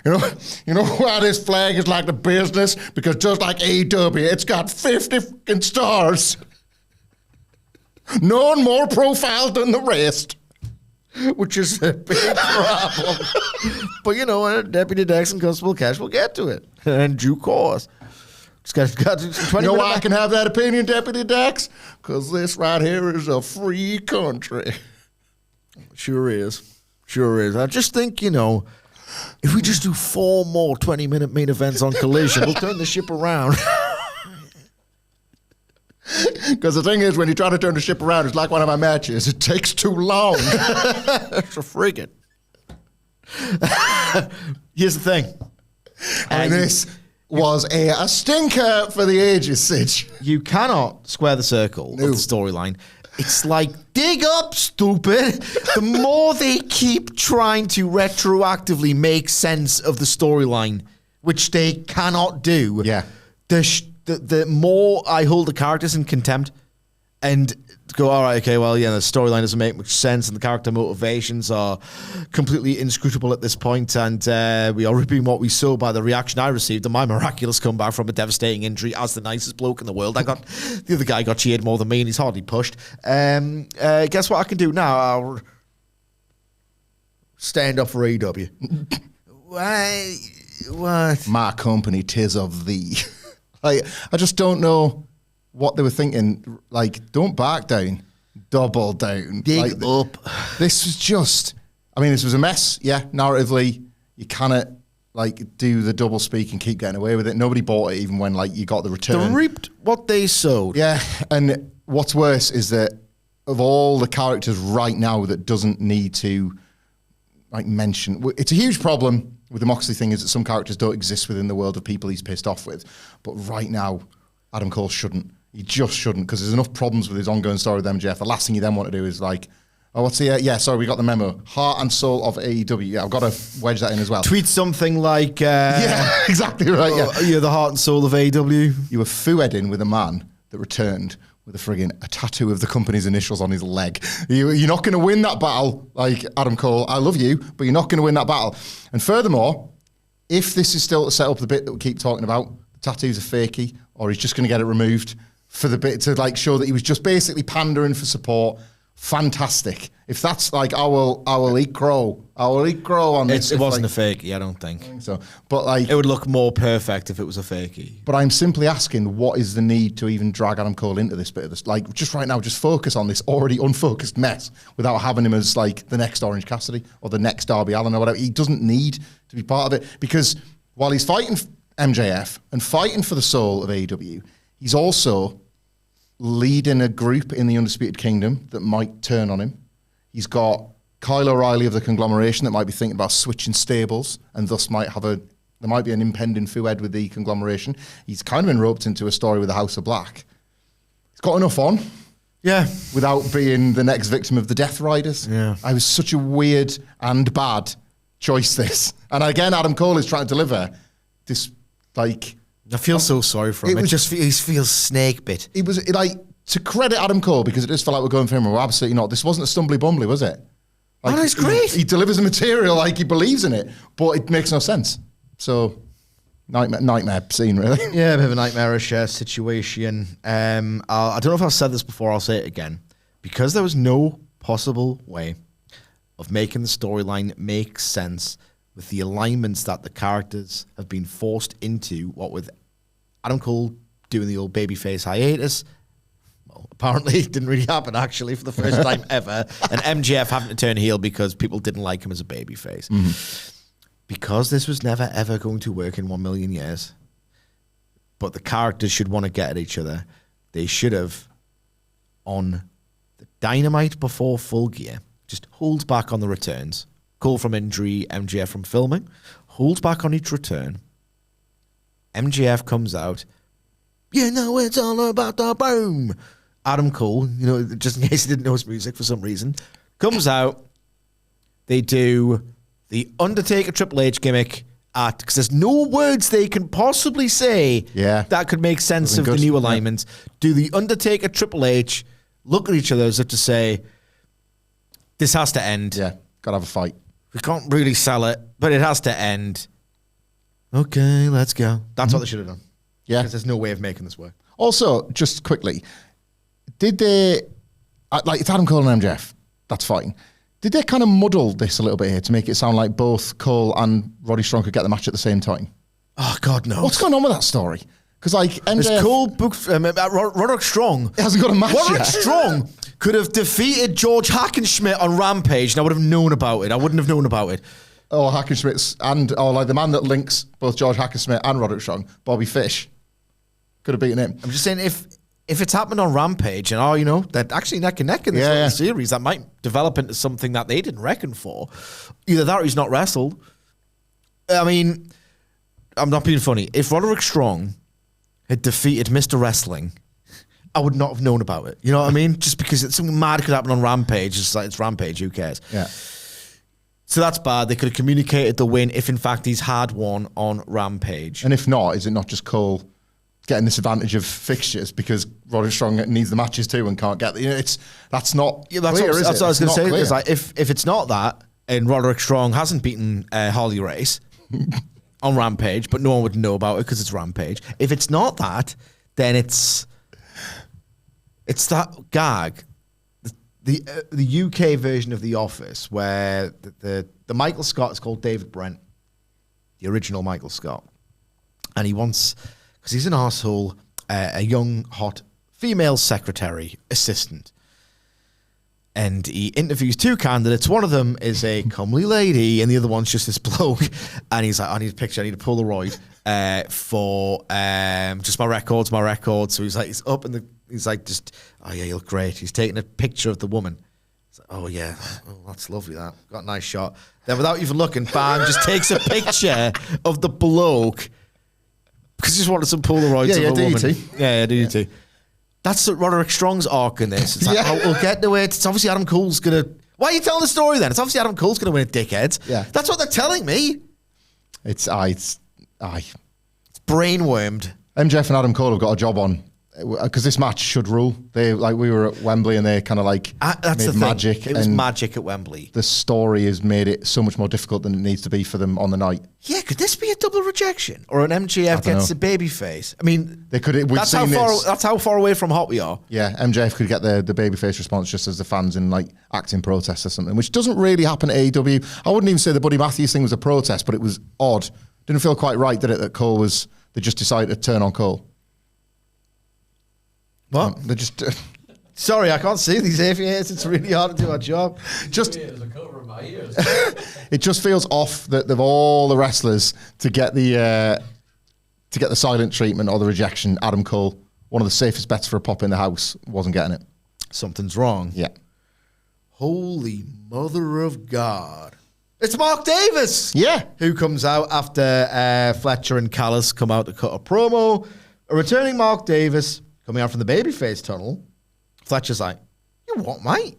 You know why this flag is like the business? Because just like AEW, it's got 50 fucking stars. None more profile than the rest. Which is a big problem. But Deputy Dex and Constable Cash will get to it. In due course. Just got 20 You know why I can have that opinion, Deputy Dex? Because this right here is a free country. Sure is. I just think, if we just do 4 more 20-minute main events on Collision, we'll turn the ship around. Because the thing is, when you try to turn the ship around, it's like one of my matches. It takes too long. It's a frigate. Here's the thing. And this was a stinker for the ages, Sidge. You cannot square the circle of the storyline. It's like, dig up, stupid. The more they keep trying to retroactively make sense of the storyline, which they cannot do, the more I hold the characters in contempt and go, all right, okay, well, the storyline doesn't make much sense and the character motivations are completely inscrutable at this point, and we are reaping what we sow by the reaction I received and my miraculous comeback from a devastating injury as the nicest bloke in the world. The other guy got cheered more than me and he's hardly pushed. Guess what I can do now? I'll stand up for AEW. What? My company, 'tis of thee. I just don't know what they were thinking. Don't back down, double down. Dig up. This was just, this was a mess. Yeah, narratively, you cannot, do the double speak and keep getting away with it. Nobody bought it even when you got the return. They reaped what they sowed. Yeah, and what's worse is that of all the characters right now that doesn't need to mention, it's a huge problem with the Moxley thing is that some characters don't exist within the world of people he's pissed off with. But right now, Adam Cole shouldn't. He just shouldn't, because there's enough problems with his ongoing story with MJF. The last thing you then want to do is what's the, sorry, we got the memo. Heart and soul of AEW. Yeah, I've got to wedge that in as well. Tweet something like... yeah, exactly right, yeah. You're the heart and soul of AEW. You were foo-heading with a man that returned with a tattoo of the company's initials on his leg. You're not going to win that battle, Adam Cole. I love you, but you're not going to win that battle. And furthermore, if this is still to set up the bit that we keep talking about, the tattoo's a fakie, or he's just going to get it removed for the bit to show that he was just basically pandering for support, fantastic. If that's I will eat crow. I will eat crow on this. It wasn't a fakie, I don't think. So, but it would look more perfect if it was a fakie. But I'm simply asking, what is the need to even drag Adam Cole into this bit of this? Just right now, just focus on this already unfocused mess without having him as the next Orange Cassidy or the next Darby Allin or whatever. He doesn't need to be part of it, because while he's fighting MJF and fighting for the soul of AEW, he's also leading a group in the Undisputed Kingdom that might turn on him. He's got Kyle O'Reilly of the conglomeration that might be thinking about switching stables, and thus there might be an impending feuд with the conglomeration. He's kind of been roped into a story with the House of Black. He's got enough on. Yeah. Without being the next victim of the Death Riders. Yeah. I was such a weird and bad choice, this. And again, Adam Cole is trying to deliver this, I feel so sorry for him. He feels snake bit. It was to credit Adam Cole, because it just felt like we're going for him. We're absolutely not. This wasn't a stumbly bumbly, was it? It's great. He delivers the material he believes in it, but it makes no sense. So, nightmare scene, really. Yeah, a bit of a nightmarish situation. I don't know if I've said this before, I'll say it again. Because there was no possible way of making the storyline make sense with the alignments that the characters have been forced into, what with Adam Cole doing the old babyface hiatus. Well, apparently it didn't really happen, actually, for the first time ever. And MJF having to turn heel because people didn't like him as a babyface. Mm-hmm. Because this was never, ever going to work in 1 million years. But the characters should want to get at each other. They should have, on the Dynamite before Full Gear, just hold back on the returns. Cole from injury, MJF from filming. Hold back on each return. MJF comes out. It's all about the boom. Adam Cole, just in case he didn't know his music for some reason, comes out. They do the Undertaker Triple H gimmick because there's no words they can possibly say that could make sense of the new alignments. Yeah. Do the Undertaker Triple H, look at each other as if to say, this has to end. Yeah, gotta have a fight. We can't really sell it, but it has to end. Okay, let's go. That's what they should have done. Yeah. Because there's no way of making this work. Also, just quickly, did they, it's Adam Cole and MJF, that's fine. Did they kind of muddle this a little bit here to make it sound like both Cole and Roddy Strong could get the match at the same time? Oh, God knows. What's going on with that story? Because MJF... Cole booked... Roderick Strong... He hasn't got a match Roderick yet. Strong could have defeated George Hackenschmidt on Rampage, and I would have known about it. I wouldn't have known about it. Oh, Hackenschmidt's... the man that links both George Hackenschmidt and Roderick Strong, Bobby Fish. Could have beaten him. I'm just saying, if it's happened on Rampage, and they're actually neck and neck in this series, that might develop into something that they didn't reckon for. Either that or he's not wrestled. I mean, I'm not being funny. If Roderick Strong had defeated Mr. Wrestling, I would not have known about it. You know what I mean? Just because something mad could happen on Rampage. It's Rampage, who cares? Yeah. So that's bad. They could have communicated the win if, in fact, he's had one on Rampage. And if not, is it not just Cole getting this advantage of fixtures because Roderick Strong needs the matches too and can't get that's not clear, is it? That's what I was going to say. Is if it's not that, and Roderick Strong hasn't beaten Harley Race on Rampage, but no one would know about it because it's Rampage. If it's not that, then it's that gag, the UK version of The Office, where the Michael Scott is called David Brent, the original Michael Scott, and he wants, because he's an arsehole, a young hot female secretary assistant, and he interviews two candidates. One of them is a comely lady, and the other one's just this bloke. And he's like, I need a picture, I need a Polaroid for just my records. So he's like, he's up in the, he's like, just, oh yeah, you look great. He's taking a picture of the woman. He's like, oh yeah, oh, that's lovely, that. Got a nice shot. Then without even looking, bang, just takes a picture of the bloke because he just wanted some Polaroids of a woman. Yeah, DDT. That's Roderick Strong's arc in this. It's like, oh, we'll get to it. It's obviously Adam Cole's going to... Why are you telling the story then? It's obviously Adam Cole's going to win a dickhead. Yeah. That's what they're telling me. It's brainwormed. MJF and Adam Cole have got a job on because this match should rule. They we were at Wembley and they kind of that's made the magic. It was magic at Wembley. The story has made it so much more difficult than it needs to be for them on the night. Yeah, could this be a double rejection or an MJF gets a baby face? I mean, they could. That's how far away from hot we are. Yeah, MJF could get the baby face response just as the fans in acting protest or something, which doesn't really happen at AEW. I wouldn't even say the Buddy Matthews thing was a protest, but it was odd. Didn't feel quite right, did it? That Cole was. They just decided to turn on Cole. What? They just. Sorry, I can't see these aviators. It's really hard to do our job. There's a cover in my ears. It just feels off that of all the wrestlers to get the silent treatment or the rejection. Adam Cole, one of the safest bets for a pop in the house, wasn't getting it. Something's wrong. Yeah. Holy mother of God. It's Mark Davis. Yeah. Who comes out after Fletcher and Callis come out to cut a promo. A returning Mark Davis coming out from the babyface tunnel. Fletcher's like, you what, mate?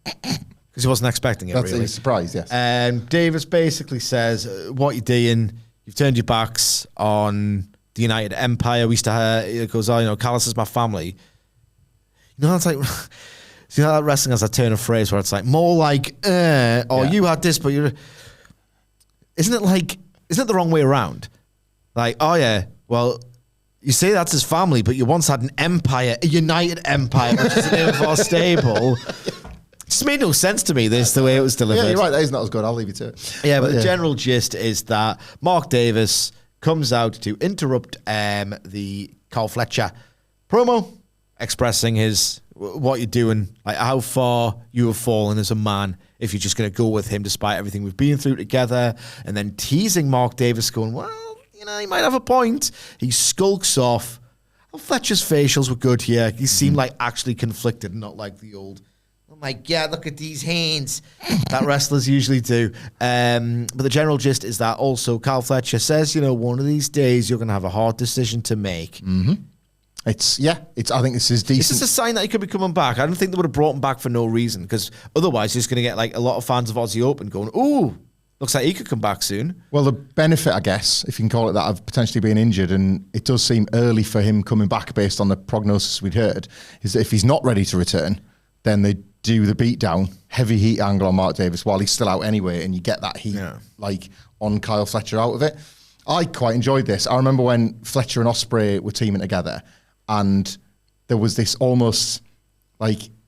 Because he wasn't expecting it, That's really. a surprise, yes. And Davis basically says, what you doing? You've turned your backs on the United Empire. We used to, it goes, oh, Callis is my family. You know, it's like... So you know that wrestling has a turn of phrase where it's like more like, you had this, but you're. Isn't it the wrong way around? Like, oh yeah, well, you say that's his family, but you once had an empire, a united empire, which is the name of our stable. It just made no sense to me, the way it was delivered. Yeah, you're right, that is not as good, I'll leave you to it. Yeah, but the general gist is that Mark Davis comes out to interrupt the Carl Fletcher promo, expressing what you're doing, like how far you have fallen as a man if you're just going to go with him despite everything we've been through together, and then teasing Mark Davis going, well, he might have a point. He skulks off. Well, Fletcher's facials were good here. He seemed like actually conflicted, not like the old, oh my God, look at these hands that wrestlers usually do. But the general gist is that also Carl Fletcher says, one of these days you're going to have a hard decision to make. Mm-hmm. I think this is decent. Is this a sign that he could be coming back? I don't think they would have brought him back for no reason, because otherwise he's going to get a lot of fans of Aussie Open going, ooh, looks like he could come back soon. Well, the benefit, I guess, if you can call it that, of potentially being injured, and it does seem early for him coming back based on the prognosis we'd heard, is that if he's not ready to return, then they do the beatdown, heavy heat angle on Mark Davis while he's still out anyway, and you get that heat on Kyle Fletcher out of it. I quite enjoyed this. I remember when Fletcher and Ospreay were teaming together, and there was this almost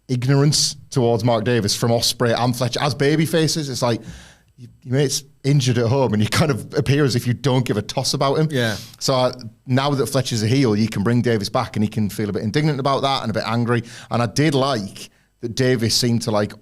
ignorance towards Mark Davis from Ospreay and Fletcher as baby faces. It's like, your mate's injured at home and you kind of appear as if you don't give a toss about him. Yeah. So now that Fletcher's a heel, you can bring Davis back and he can feel a bit indignant about that and a bit angry. And I did like that Davis seemed to like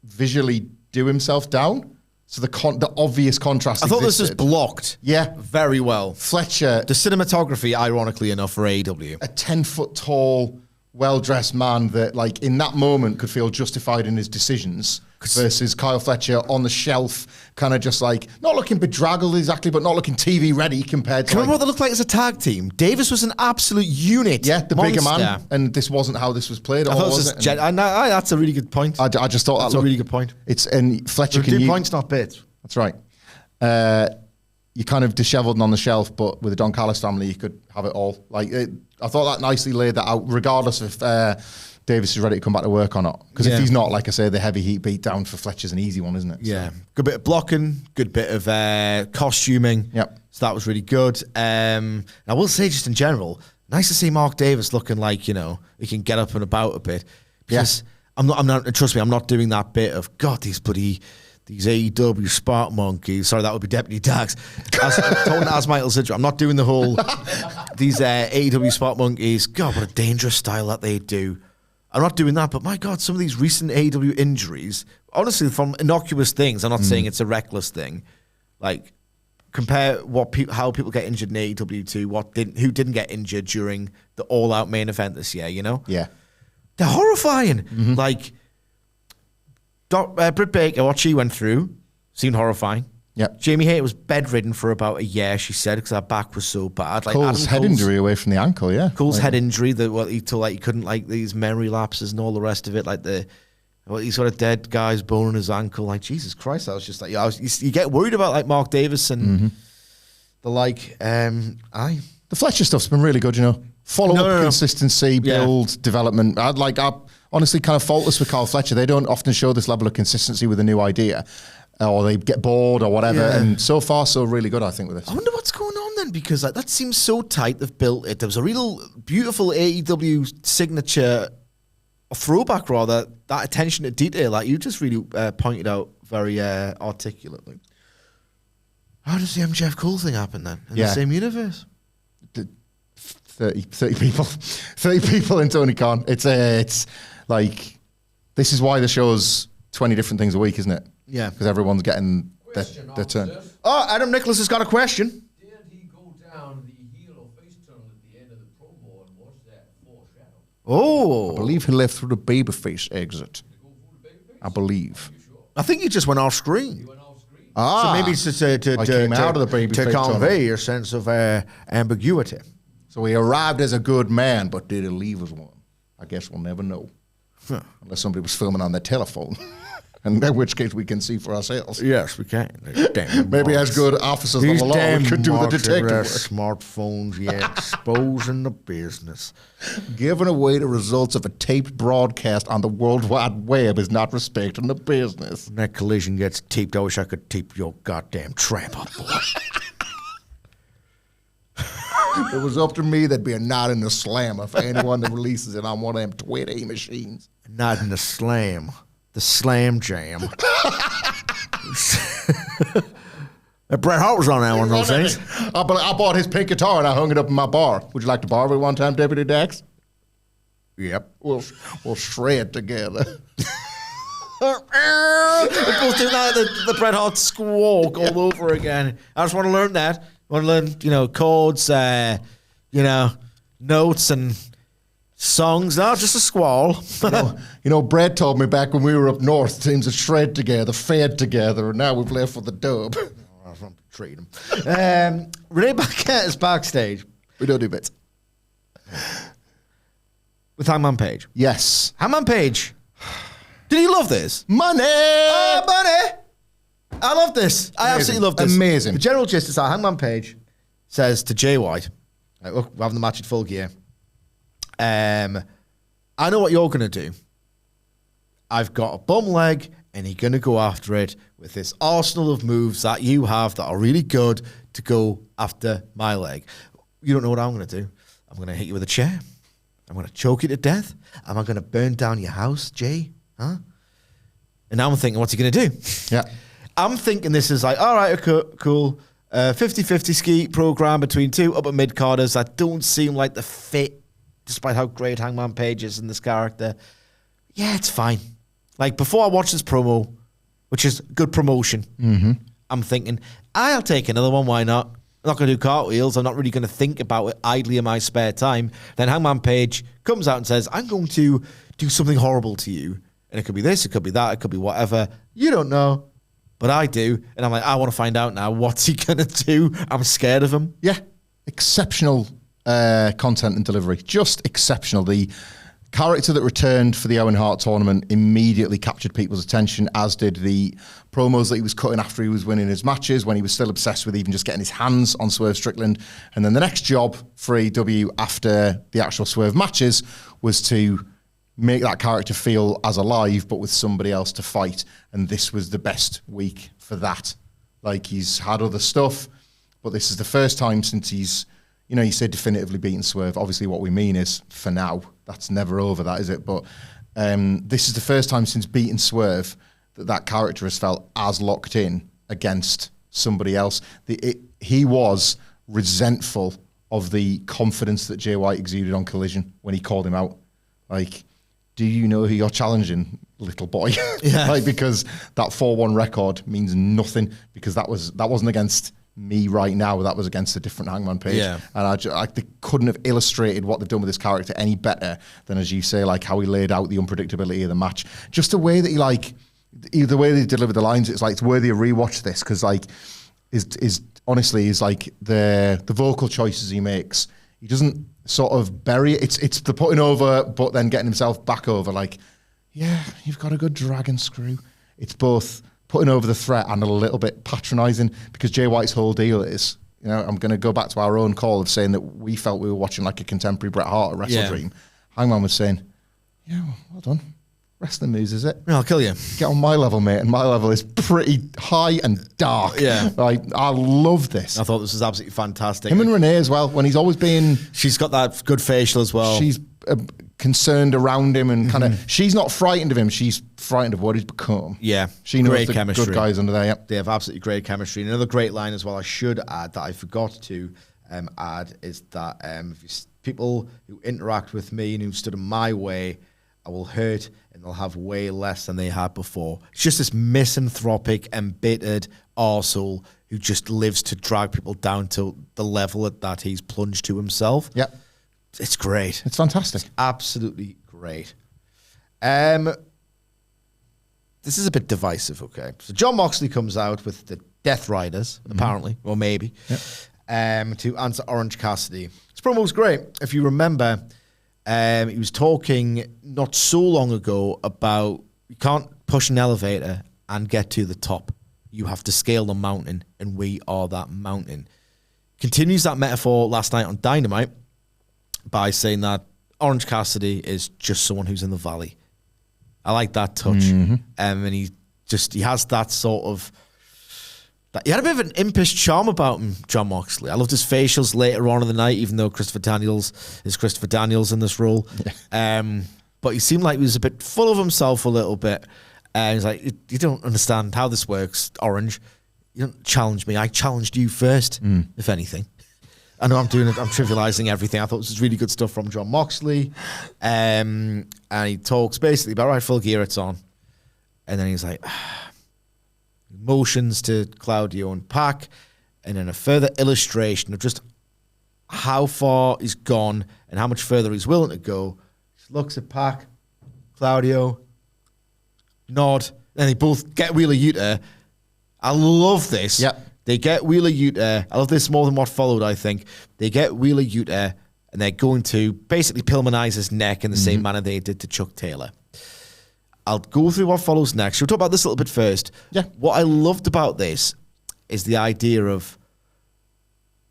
visually do himself down. So the obvious contrast. I thought this was blocked. Yeah. Very well. Fletcher. The cinematography, ironically enough, for AEW. A 10-foot tall, well-dressed man that, in that moment could feel justified in his decisions versus Kyle Fletcher on the shelf, kind of just not looking bedraggled exactly, but not looking TV ready compared to. Remember what they looked like as a tag team? Davis was an absolute unit. Yeah, the bigger man. And this wasn't how this was played. I thought was it? That's a really good point. I just thought that's a really good point. And Fletcher can do points, not bits. That's right. You're kind of disheveled and on the shelf, but with the Don Callis family, you could have it all. I thought that nicely laid that out, regardless if Davis is ready to come back to work or not. Because if he's not, like I say, the heavy heat beat down for Fletcher's an easy one, isn't it? Yeah. So. Good bit of blocking, good bit of costuming. Yep. So that was really good. I will say, just in general, nice to see Mark Davis looking like, he can get up and about a bit. Because I'm not, trust me, I'm not doing that bit of, God, these AEW Spark Monkeys. Sorry, that would be Deputy Dax. As Michael Sidgwick. I'm not doing the whole, these AEW Spark Monkeys. God, what a dangerous style that they do. I'm not doing that, but my God, some of these recent AEW injuries, honestly, from innocuous things, I'm not saying it's a reckless thing. Like, compare how people get injured in AEW to who didn't get injured during the all-out main event this year, you know? Yeah. They're horrifying. Like, Britt Baker, what she went through, seemed horrifying. Yep. Jamie Hayter was bedridden for about a year, she said, because her back was so bad. Like Cole's head injury away from the ankle, yeah. Cole's head injury, he couldn't, like, these memory lapses and all the rest of it, like he's got a dead guy's bone in his ankle. Like, Jesus Christ, I was just like, you get worried about, like, Mark Davis and the like. The Fletcher stuff's been really good, you know. Follow-up, consistency, build, development. I honestly kind of faultless with Carl Fletcher. They don't often show this level of consistency with a new idea. Or they get bored or whatever. Yeah. And so far, so really good, I think, with this. I wonder what's going on then, because like, that seems so tight. They've built it. There was a real beautiful AEW signature, a throwback rather, that attention to detail. Like you just really pointed out very articulately. How does the MJF Cole thing happen then in the same universe? 30 people. 30 people in Tony Khan. It's like, this is why the show's 20 different things a week, isn't it? Yeah. Because everyone's getting their turn. Oh, Adam Nicholas has got a question. Did he go down the heel or face turn at the end of the promo, and was that foreshadow? Oh. I believe he left through the babyface exit. I believe. I think he just went off screen. He went off screen. So maybe it's to convey a sense of ambiguity. So he arrived as a good man, but did he leave as one? I guess we'll never know. Unless somebody was filming on their telephone. And in which case we can see for ourselves. Yes, we can. Maybe as good officers of the law, we could do the detective work. Smartphones, exposing the business. Giving away the results of a taped broadcast on the World Wide Web is not respecting the business. When that collision gets taped, I wish I could tape your goddamn tramp up, boy. If it was up to me, there'd be a knot in the slammer for anyone that releases it on one of them Twit A machines. Not in the slam. The Slam Jam. Bret Hart was on that one of those days. I bought his pink guitar and I hung it up in my bar. Would you like to borrow it one time, Deputy Dax? Yep. We'll shred together. It goes through the Bret Hart squawk all over again. I just want to learn that. I want to learn, chords, notes and songs, not just a squall. Brett told me back when we were up north, teams would shred together, fed together, and now we've left for the dub. I'm treating him. Renee Paquette is backstage. We don't do bits. With Hangman Page. Yes. Hangman Page. Did he love this? Money! Oh, money! I love this. I absolutely love this. Amazing. The general gist is that Hangman Page says to Jay White, look, we're having the match at Full Gear. I know what you're going to do. I've got a bum leg, and you're going to go after it with this arsenal of moves that you have that are really good to go after my leg. You don't know what I'm going to do. I'm going to hit you with a chair. I'm going to choke you to death. Am I going to burn down your house, Jay? Huh? And now I'm thinking, what's he going to do? Yeah. I'm thinking this is like, all right, cool. 50-50 ski program between two upper mid-carders that don't seem like the fit, despite how great Hangman Page is in this character. Yeah, it's fine. Like, before I watch this promo, which is good promotion, I'm thinking, I'll take another one, why not? I'm not going to do cartwheels. I'm not really going to think about it idly in my spare time. Then Hangman Page comes out and says, I'm going to do something horrible to you. And it could be this, it could be that, it could be whatever. You don't know, but I do. And I'm like, I want to find out now. What's he going to do? I'm scared of him. Yeah. Exceptional content and delivery. Just exceptional. The character that returned for the Owen Hart tournament immediately captured people's attention, as did the promos that he was cutting after he was winning his matches, when he was still obsessed with even just getting his hands on Swerve Strickland. And then the next job for AEW after the actual Swerve matches was to make that character feel as alive, but with somebody else to fight. And this was the best week for that. Like, he's had other stuff, but this is the first time since he's, you said definitively beaten Swerve. Obviously what we mean is, for now, that's never over, that is it? But this is the first time since beating Swerve that character has felt as locked in against somebody else. He was resentful of the confidence that Jay White exuded on Collision when he called him out. Like, do you know who you're challenging, little boy? Yeah. Like, because that 4-1 record means nothing, because that wasn't against me right now. That was against a different Hangman Page. Yeah. And they couldn't have illustrated what they've done with this character any better than, as you say, like how he laid out the unpredictability of the match. Just the way that the way they delivered the lines, it's worthy of rewatch this, because is honestly like the vocal choices he makes. He doesn't sort of bury it. It's the putting over, but then getting himself back over. Like, yeah, you've got a good dragon screw. It's both putting over the threat and a little bit patronising, because Jay White's whole deal is, I'm going to go back to our own call of saying that we felt we were watching like a contemporary Bret Hart at Wrestle Dream. Hangman was saying, yeah, well done. Wrestling moves, is it? Yeah, I'll kill you. Get on my level, mate. And my level is pretty high and dark. Yeah. Like, I love this. I thought this was absolutely fantastic. Him and Renee as well, when he's always been... She's got that good facial as well. She's concerned around him and kind of... She's not frightened of him. She's frightened of what he's become. Yeah. She knows great the chemistry. good guys under there, yep. They have absolutely great chemistry. And another great line as well I should add that I forgot to add is that people who interact with me and who stood in my way, I will hurt and they'll have way less than they had before. It's just this misanthropic, embittered arsehole who just lives to drag people down to the level that he's plunged to himself. Yep. It's great. It's fantastic. Absolutely great. This is a bit divisive, okay? So Jon Moxley comes out with the Death Riders, apparently, or maybe, to answer Orange Cassidy. This promo was great. If you remember... he was talking not so long ago about you can't push an elevator and get to the top. You have to scale the mountain, and we are that mountain. Continues that metaphor last night on Dynamite by saying that Orange Cassidy is just someone who's in the valley. I like that touch. And he has that sort of... He had a bit of an impish charm about him, Jon Moxley. I loved his facials later on in the night, even though Christopher Daniels is Christopher Daniels in this role. But he seemed like he was a bit full of himself a little bit. And he's like, you don't understand how this works, Orange. You don't challenge me. I challenged you first, if anything. I know I'm trivializing everything. I thought this was really good stuff from Jon Moxley. And he talks basically about, right, full gear, it's on. And then he's like... motions to Claudio and Pac, and then a further illustration of just how far he's gone and how much further he's willing to go. Just looks at Pac, Claudio, nod, and they both get Wheeler Yuta. I love this. Yep. They get Wheeler Yuta. I love this more than what followed, I think. They get Wheeler Yuta, and they're going to basically Pillmanize his neck in the same manner they did to Chuck Taylor. I'll go through what follows next. We'll talk about this a little bit first. Yeah. What I loved about this is the idea of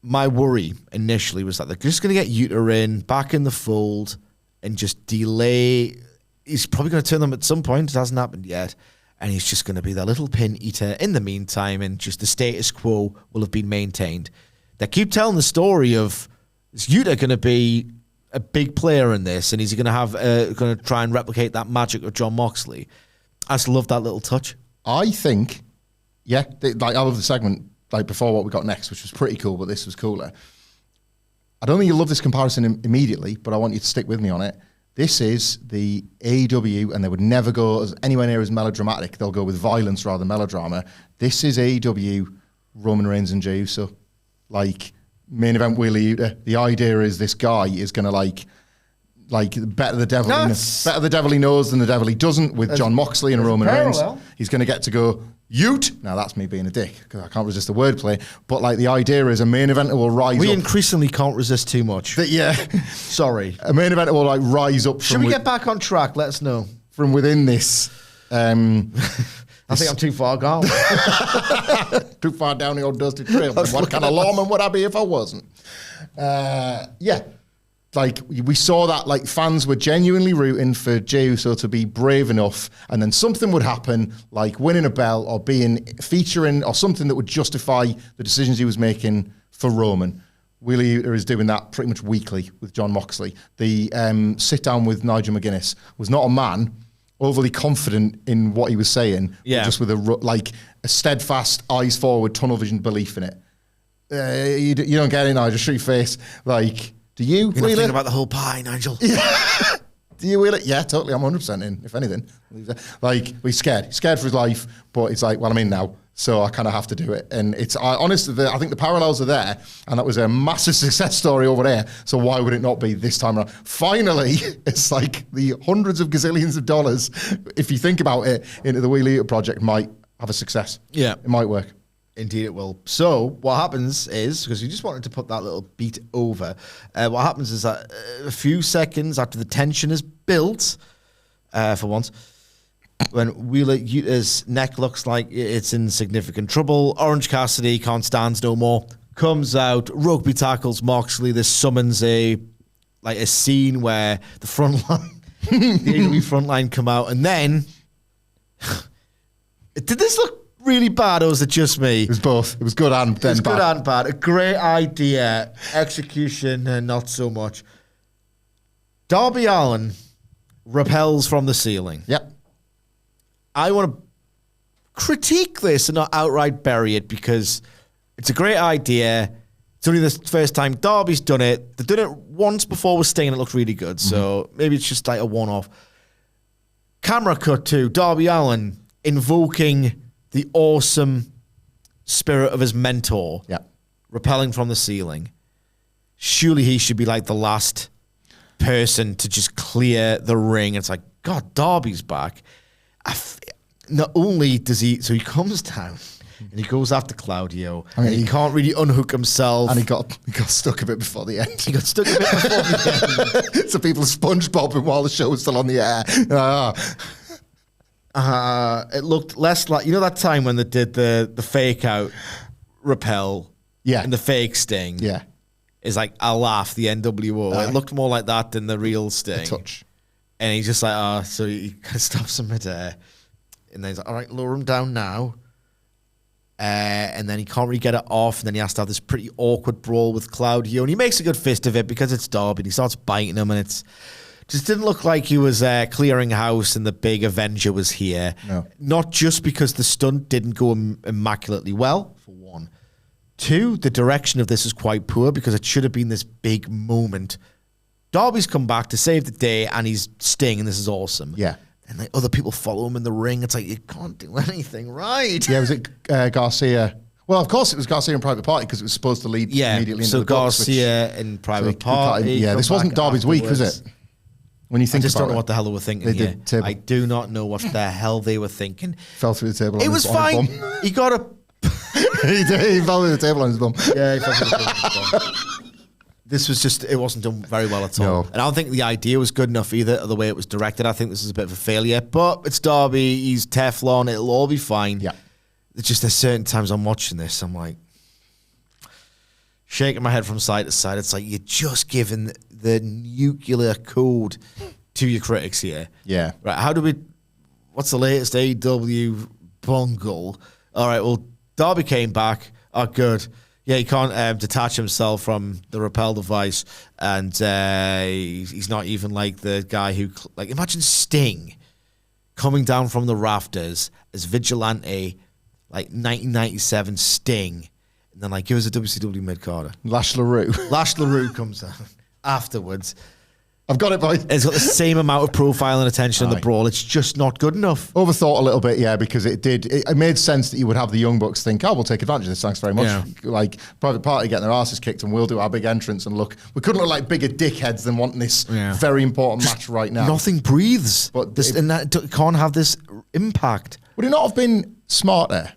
my worry initially was that they're just going to get Yuta in, back in the fold, and just delay. He's probably going to turn them at some point. It hasn't happened yet. And he's just going to be the little pin eater in the meantime, and just the status quo will have been maintained. They keep telling the story of, is Yuta going to be a big player in this, and is he going to have going to try and replicate that magic of Jon Moxley? I just love that little touch. I think, I love the segment like before what we got next, which was pretty cool, but this was cooler. I don't think you'll love this comparison immediately, but I want you to stick with me on it. This is the AEW, and they would never go anywhere near as melodramatic. They'll go with violence rather than melodrama. This is AEW, Roman Reigns and Jey Uso. Like, main event Wheeler Yuta. The idea is this guy is going to like better the devil he knows than the devil he doesn't with Jon Moxley and Roman Reigns. He's going to get to go Ute. Now that's me being a dick because I can't resist the wordplay. But like the idea is a main eventer will rise up. We increasingly can't resist too much. Sorry. A main eventer will like rise up. Should we get back on track? Let us know. From within this. I think I'm too far gone. Too far down the old dusty trail. What kind of lawman would I be if I wasn't? Like, we saw that, like, fans were genuinely rooting for Jey Uso to be brave enough, and then something would happen, like winning a belt or featuring or something that would justify the decisions he was making for Roman. Wheeler Yuta is doing that pretty much weekly with Jon Moxley. The sit down with Nigel McGuinness was not a man overly confident in what he was saying, but just with a steadfast, eyes forward, tunnel vision belief in it. You don't get it, Nigel. Show your face. Like, do you? You're not thinking about the whole pie, Nigel. Do you wheel it? Yeah, totally. I'm 100% in, if anything. Like, he's scared. He's scared for his life, but it's like, well, I'm in now. So I kind of have to do it. And it's honestly, I think the parallels are there. And that was a massive success story over there. So why would it not be this time around? Finally, it's like the hundreds of gazillions of dollars, if you think about it, into the Wheel Eater project might have a success. Yeah. It might work. Indeed it will. So what happens is, because you just wanted to put that little beat over, what happens is that a few seconds after the tension is built, for once, when Wheeler Utah's neck looks like it's in significant trouble, Orange Cassidy can't stand no more, comes out, rugby tackles Moxley. This summons a scene where the front line, the AEW front line come out, and then did this look really bad, or was it just me? It was both. It was good and then bad. Good and bad. A great idea, execution, not so much. Darby Allin rappels from the ceiling. Yep. I want to critique this and not outright bury it because it's a great idea. It's only the first time Darby's done it. They've done it once before with Sting and it looked really good. So maybe it's just like a one-off. Camera cut to Darby Allin invoking the awesome spirit of his mentor, rappelling from the ceiling. Surely he should be like the last person to just clear the ring. It's like, God, Darby's back. Not only does he, so he comes down and he goes after Claudio. I mean, and he can't really unhook himself. And he got stuck a bit before the end. He got stuck a bit before the end. So people SpongeBobbing while the show was still on the air. It looked less like, you know that time when they did the fake out rappel and the fake Sting? Yeah. It's like, I laugh, the NWO. It looked more like that than the real Sting. A touch. And he's just like, so he kind of stops him midair. And then he's like, all right, lower him down now. And then he can't really get it off. And then he has to have this pretty awkward brawl with Claudio. And he makes a good fist of it because it's Darby. And he starts biting him. And it's just didn't look like he was clearing house and the big Avenger was here. No. Not just because the stunt didn't go immaculately well, for one. Two, the direction of this is quite poor because it should have been this big moment. Darby's come back to save the day and he's Sting and this is awesome. Yeah. And like other people follow him in the ring. It's like, you can't do anything right. Yeah, was it Garcia? Well, of course it was Garcia in Private Party because it was supposed to lead immediately into the books. So Garcia in Private Party. Yeah, this wasn't Darby's week, was it? When you think I just about don't know it. what the hell they were thinking They here. did table. I do not know what the hell they were thinking. Fell through the table on It was fine. He got a... he fell through the table on his bum. Yeah, he fell through the table on his bum. This was just, it wasn't done very well at all. No. And I don't think the idea was good enough either, the way it was directed. I think this is a bit of a failure. But it's Darby, he's Teflon, it'll all be fine. Yeah. It's just there's certain times I'm watching this, I'm like, shaking my head from side to side. It's like, you're just giving the nuclear code to your critics here. Yeah. Right, what's the latest AEW bungle? All right, well, Darby came back. Oh, good. Yeah, he can't detach himself from the rappel device, and he's not even like the guy who... Like, imagine Sting coming down from the rafters as Vigilante, like 1997 Sting, and then like, give us a WCW mid-carder. Lash LaRue. Lash LaRue comes out afterwards. I've got it, boy. It's got the same amount of profile and attention in the brawl. It's just not good enough. Overthought a little bit, yeah, because it made sense that you would have the Young Bucks think, we'll take advantage of this, thanks very much. Yeah. Like, Private Party getting their asses kicked and we'll do our big entrance and look. We couldn't look like bigger dickheads than wanting this very important match right now. Nothing breathes. But and that can't have this impact. Would it not have been smarter?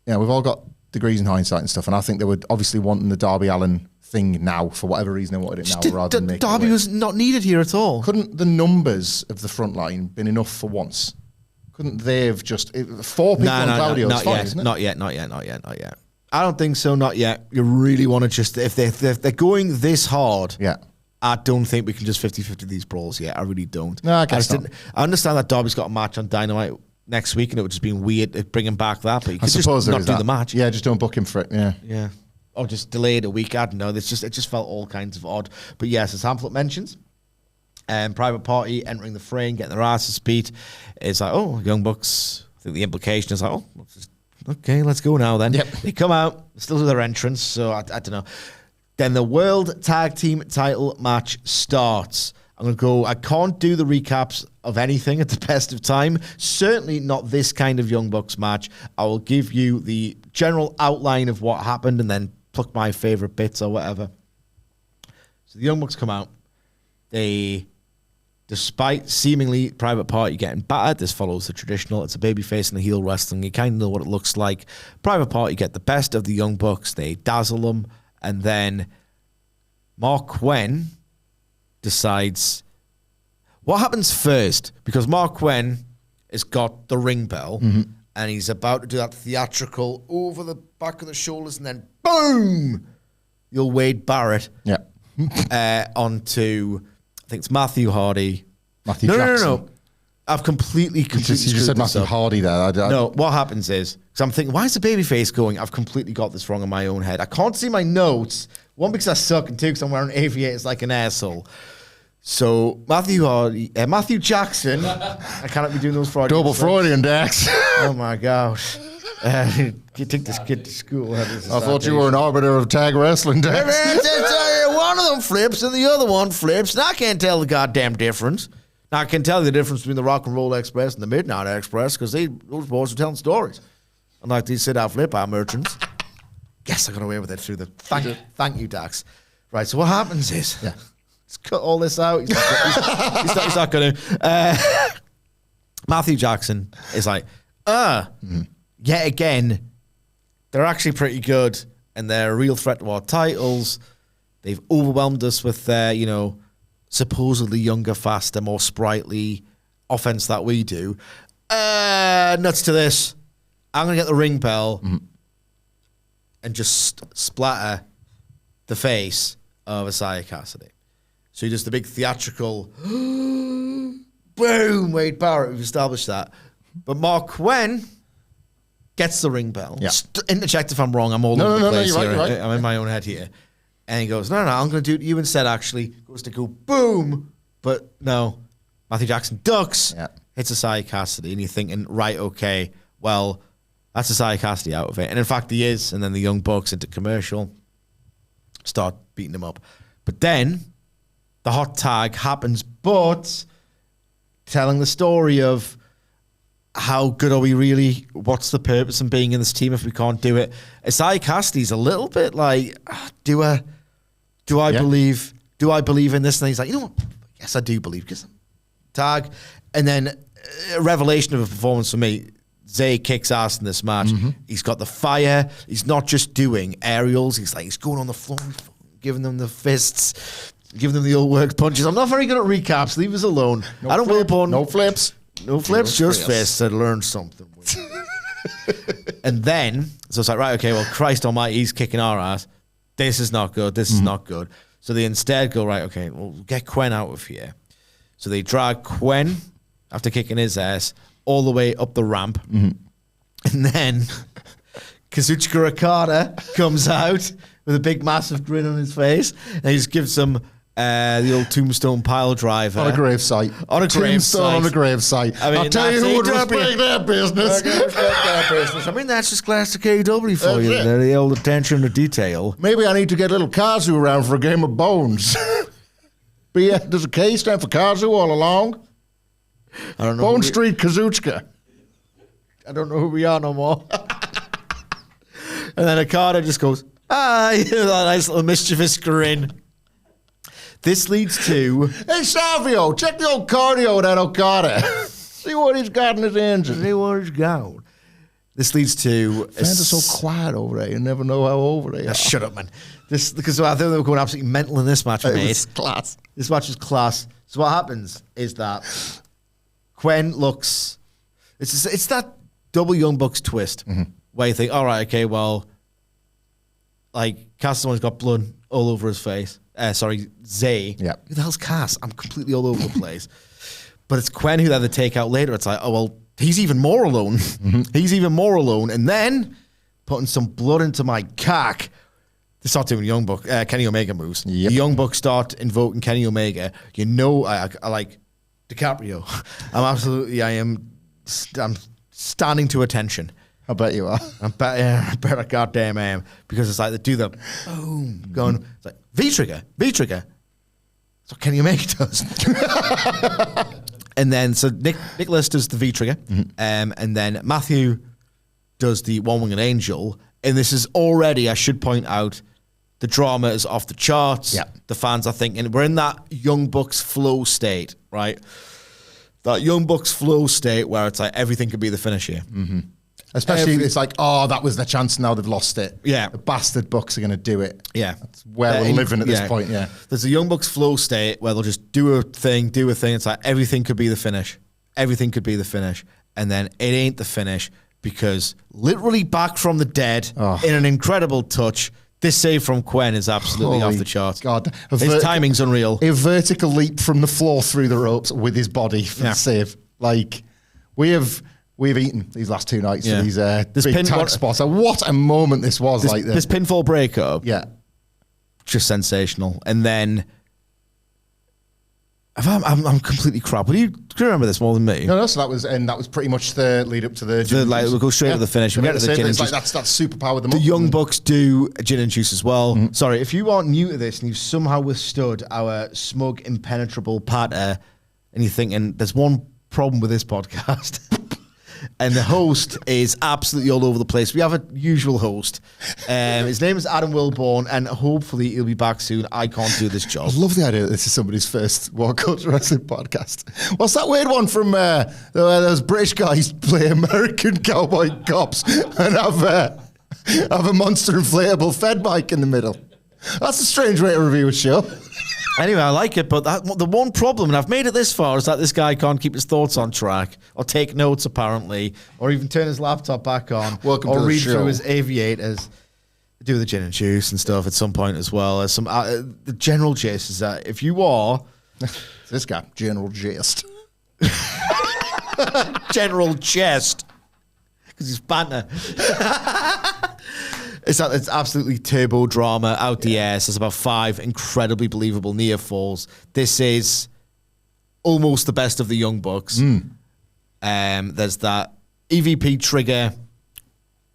Yeah, we've all got degrees in hindsight and stuff, and I think they would obviously wanting the Darby Allin thing now for whatever reason they wanted it now rather than make Darby was not needed here at all. Couldn't the numbers of the front line been enough for once? Couldn't they have just 4 people on Claudio? Not fine, yet. Isn't it? Not yet. I don't think so. Not yet. You really want to just if they're going this hard. Yeah. I don't think we can just 50-50 these brawls yet. I really don't. No, I guess not. I understand that Darby's got a match on Dynamite next week, and it would just be weird bringing back that. But you could just not do the match. Yeah, just don't book him for it. Yeah. Yeah. Or just delay it a week. I don't know. It just felt all kinds of odd. But yes, as Hamflett mentions, Private Party entering the fray and getting their asses beat. It's like, oh, Young Bucks. I think the implication is like, oh, okay, let's go now then. Yep. They come out, still do their entrance, so I don't know. Then the World Tag Team title match starts. I'm I'm going to go. I can't do the recaps of anything at the best of time. Certainly not this kind of Young Bucks match. I will give you the general outline of what happened and then pluck my favorite bits or whatever. So the Young Bucks come out. They, despite seemingly Private Party getting battered, this follows the traditional. It's a babyface and a heel wrestling. You kind of know what it looks like. Private Party get the best of the Young Bucks. They dazzle them. And then Mark Quinn decides what happens first, because Mark Quinn has got the ring bell and he's about to do that theatrical over the back of the shoulders and then boom, the old Wade Barrett onto, I think it's Matthew Hardy. Matthew Jackson. No. I've completely You just screwed said this Matthew up. Hardy there. No, what happens is, because I'm thinking, why is the babyface going? I've completely got this wrong in my own head. I can't see my notes. One, because I suck, and two, because I'm wearing aviators like an asshole. So Matthew Jackson. I cannot be doing those Freudian Double slips. Freudian, Dax. Oh my gosh. You take this kid to school. I thought you were an arbiter of tag wrestling, Dax. One of them flips and the other one flips, and I can't tell the goddamn difference. Now, I can tell you the difference between the Rock and Roll Express and the Midnight Express, because those boys are telling stories. Unlike these sit-out flip-out merchants. Yes, I got away with it through the... Thank you, Dax. Right, so what happens is... Yeah. Let's cut all this out. He's not going to. Matthew Jackson is like, yet again, they're actually pretty good, and they're a real threat to our titles. They've overwhelmed us with their, supposedly younger, faster, more sprightly offense that we do. Nuts to this. I'm going to get the ring bell and just splatter the face of Isaiah Cassidy. So he does the big theatrical boom, Wade Barrett. We've established that. But Mark Quinn gets the ring bell. Yeah. Interject if I'm wrong. I'm all over the place you're here. right. I'm in my own head here. And he goes, no, I'm going to do it you instead, actually. Goes to go boom. But no. Matthew Jackson ducks. Yeah. Hits Isaiah Cassidy. And you're thinking, right, okay, well, that's Isaiah Cassidy out of it. And in fact, he is. And then the Young Bucks into commercial start beating him up. But then the hot tag happens, but telling the story of how good are we really? What's the purpose in being in this team if we can't do it? Isaiah Cassidy's a little bit like, do I believe in this? And he's like, you know what? Yes, I do believe, because tag. And then a revelation of a performance for me. Zay kicks ass in this match. He's got the fire. He's not just doing aerials. He's going on the floor, giving them the fists. Giving them the old work punches. I'm not very good at recaps. Leave us alone. I don't will upon No flips. No flips, just fists. I learned something. And then, so it's like, right, okay, well, Christ almighty, he's kicking our ass. This is not good. This is not good. So they instead go, right, okay, well, get Quen out of here. So they drag Quen, after kicking his ass, all the way up the ramp. And then Kazuchika Okada comes out with a big, massive grin on his face. And he just gives him the old tombstone pile driver. On a grave site. On a grave site. On a grave site. I mean, I'll tell you who would that's respect that business. I mean, that's just classic AEW for you. it. The old attention to detail. Maybe I need to get little Kazu around for a game of bones. But yeah, does a K stand for Kazu all along? I don't know. Bone Street Kazuchika. I don't know who we are no more. And then Okada just goes, that nice little mischievous grin. This leads to... Hey, Savio, check the old cardio of that Okada. See what he's got in his engine. See what he's got. This leads to... Fans are so quiet over there. You never know how over they are. Shut up, man. Because I thought they were going absolutely mental in this match, It mate. was class. This match is class. So what happens is that Quen looks... It's that double Young Bucks twist where you think, all right, okay, well, like, Cass got blood all over his face. Zay. Yeah. Who the hell's Cass? I'm completely all over the place. But it's Quen who they have to take out later. It's like, oh, well, he's even more alone. He's even more alone. And then putting some blood into my cock. They start doing Kenny Omega moves. Yep. The Young Bucks start invoking Kenny Omega. You know, I like DiCaprio. I'm standing to attention. I bet you are. I bet I goddamn am. Because it's like they do the boom, going, it's like, V-trigger. So Kenny Omega does. And then, so Nicholas does the V-trigger. And then Matthew does the one-winged angel. And this is already, I should point out, the drama is off the charts. Yeah. The fans are thinking, we're in that Young Bucks flow state, right? That Young Bucks flow state where it's like everything could be the finish here. Especially, it's like, oh, that was the chance. Now they've lost it. Yeah. The bastard Bucks are going to do it. Yeah. That's where we're living at this point, yeah. There's a Young Bucks flow state where they'll just do a thing. It's like everything could be the finish. Everything could be the finish. And then it ain't the finish because literally back from the dead in an incredible touch, this save from Quen is absolutely off the chart. God. His timing's unreal. A vertical leap from the floor through the ropes with his body for the save. Like, we've eaten these last 2 nights for these big tag spots. What a moment this was. This pinfall breakup. Yeah. Just sensational. And then I'm completely crap. Do you remember this more than me? No, so that was pretty much the lead up to the we'll go straight to the finish. We get to the gin and juice. That's super power. The Young Bucks do gin and juice as well. Sorry, if you are new to this and you've somehow withstood our smug, impenetrable patter, and you're thinking there's one problem with this podcast. And the host is absolutely all over the place. We have a usual host. His name is Adam Wilborn, and hopefully he'll be back soon. I can't do this job. I love the idea that this is somebody's first WhatCulture Wrestling podcast. What's that weird one from those British guys play American cowboy cops and have a monster inflatable Fed bike in the middle? That's a strange way to review a show. Anyway, I like it, but the one problem, and I've made it this far, is that this guy can't keep his thoughts on track, or take notes, apparently, or even turn his laptop back on, or read through his aviators, do the gin and juice and stuff at some point as well. As some the general gist is that if you are... this guy, general gist. General gist. Because he's banter. It's absolutely turbo drama out the ass. There's about 5 incredibly believable near falls. This is almost the best of the Young Bucks. There's that EVP trigger,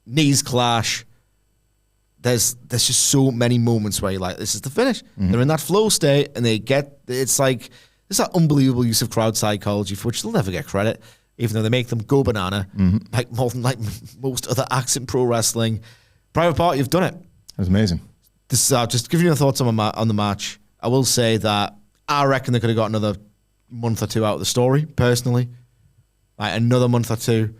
knees clash. There's just so many moments where you're like, this is the finish. They're in that flow state, and it's like, there's that unbelievable use of crowd psychology for which they'll never get credit, even though they make them go banana, like more than like most other acts in pro wrestling. Private Party, you've done it. That was amazing. This just giving you your thoughts on the match. I will say that I reckon they could have got another month or 2 out of the story, personally. Like another month or 2.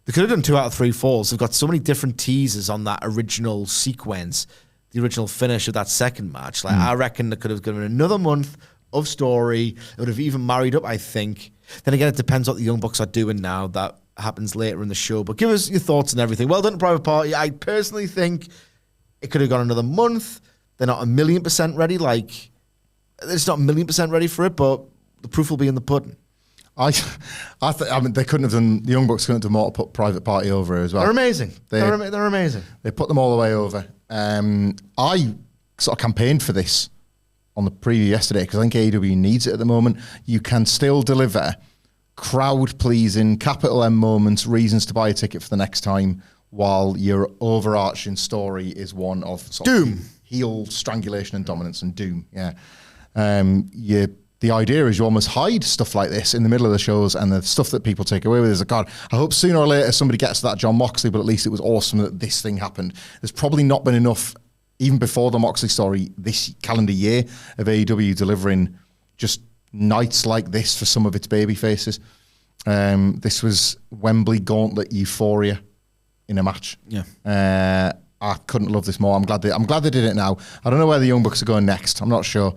They could have done 2 out of 3 falls. They've got so many different teasers on that original sequence, the original finish of that second match. Like I reckon they could have given another month of story. It would have even married up, I think. Then again, it depends what the Young Bucks are doing now. That happens later in the show. But give us your thoughts and everything. Well done, Private Party. I personally think it could have gone another month. They're not 1,000,000% ready. Like, it's not 1,000,000% ready for it, but the proof will be in the pudding. I mean, they couldn't have done. The Young Bucks couldn't have done more to put Private Party over as well. They're amazing. They're amazing. They put them all the way over. I sort of campaigned for this on the preview yesterday because I think AEW needs it at the moment. You can still deliver crowd-pleasing, capital M moments, reasons to buy a ticket for the next time, while your overarching story is one of sort doom, of heel strangulation and dominance and doom. Yeah, the idea is you almost hide stuff like this in the middle of the shows, and the stuff that people take away with is, God, I hope sooner or later somebody gets to that John Moxley, but at least it was awesome that this thing happened. There's probably not been enough, even before the Moxley story, this calendar year of AEW delivering just nights like this for some of its baby faces. This was Wembley Gauntlet euphoria in a match. Yeah. I couldn't love this more. I'm glad they did it now. I don't know where the Young Bucks are going next. I'm not sure.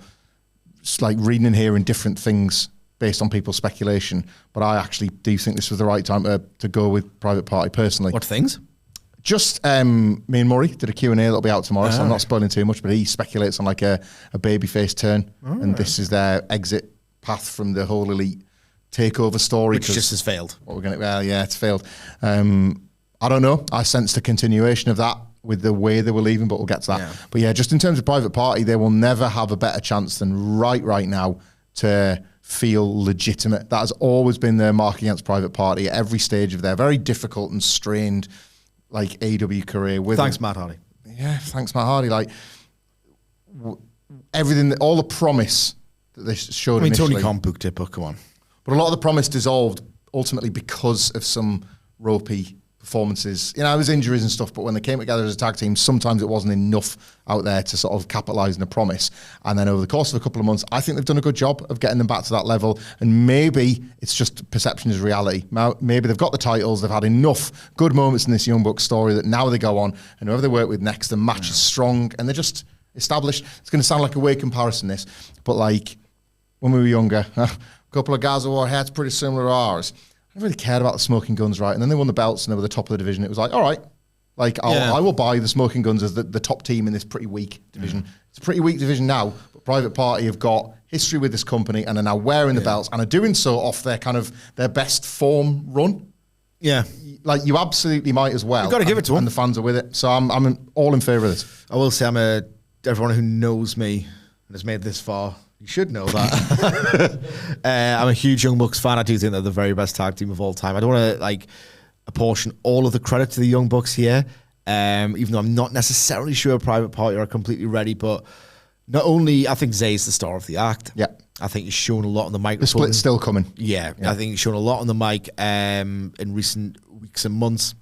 It's like reading and hearing different things based on people's speculation, but I actually do think this was the right time to go with Private Party personally. What things? Just me and Murray did a Q&A that'll be out tomorrow, so I'm not spoiling too much, but he speculates on like a babyface turn, and this is their exit path from the whole Elite takeover story. Which just has failed. It's failed. I don't know. I sensed a continuation of that with the way they were leaving, but we'll get to that. Yeah. But yeah, just in terms of Private Party, they will never have a better chance than right now to feel legitimate. That has always been their mark against Private Party at every stage of their very difficult and strained like AEW career. Thanks, Matt Hardy. Yeah, thanks, Matt Hardy. Like everything, all the promise that they showed I mean, initially. Tony Khan booked it, but come on. But a lot of the promise dissolved ultimately because of some ropey performances. You know, it was injuries and stuff, but when they came together as a tag team, sometimes it wasn't enough out there to sort of capitalise on a promise. And then over the course of a couple of months, I think they've done a good job of getting them back to that level. And maybe it's just perception is reality. Maybe they've got the titles, they've had enough good moments in this Young Bucks story that now they go on, and whoever they work with next, the match is strong, and they're just established. It's going to sound like a weird comparison, this, but like when we were younger, a couple of guys who wore hats pretty similar to ours. I really cared about the Smoking Guns, right? And then they won the belts and they were the top of the division. It was like, all right, like I will buy the Smoking Guns as the top team in this pretty weak division. It's a pretty weak division now, but Private Party have got history with this company and are now wearing the belts and are doing so off their kind of their best form run. Yeah. Like you absolutely might as well. You've got to give it to them. And the fans are with it. So I'm all in favour of this. I will say everyone who knows me and has made this far, you should know that. I'm a huge Young Bucks fan. I do think they're the very best tag team of all time. I don't want to apportion all of the credit to the Young Bucks here, even though I'm not necessarily sure Private Party are completely ready. But not only I think Zay's the star of the act. Yeah, I think he's shown a lot on the mic. The split's still coming. Yeah, I think he's shown a lot on the mic in recent weeks and months.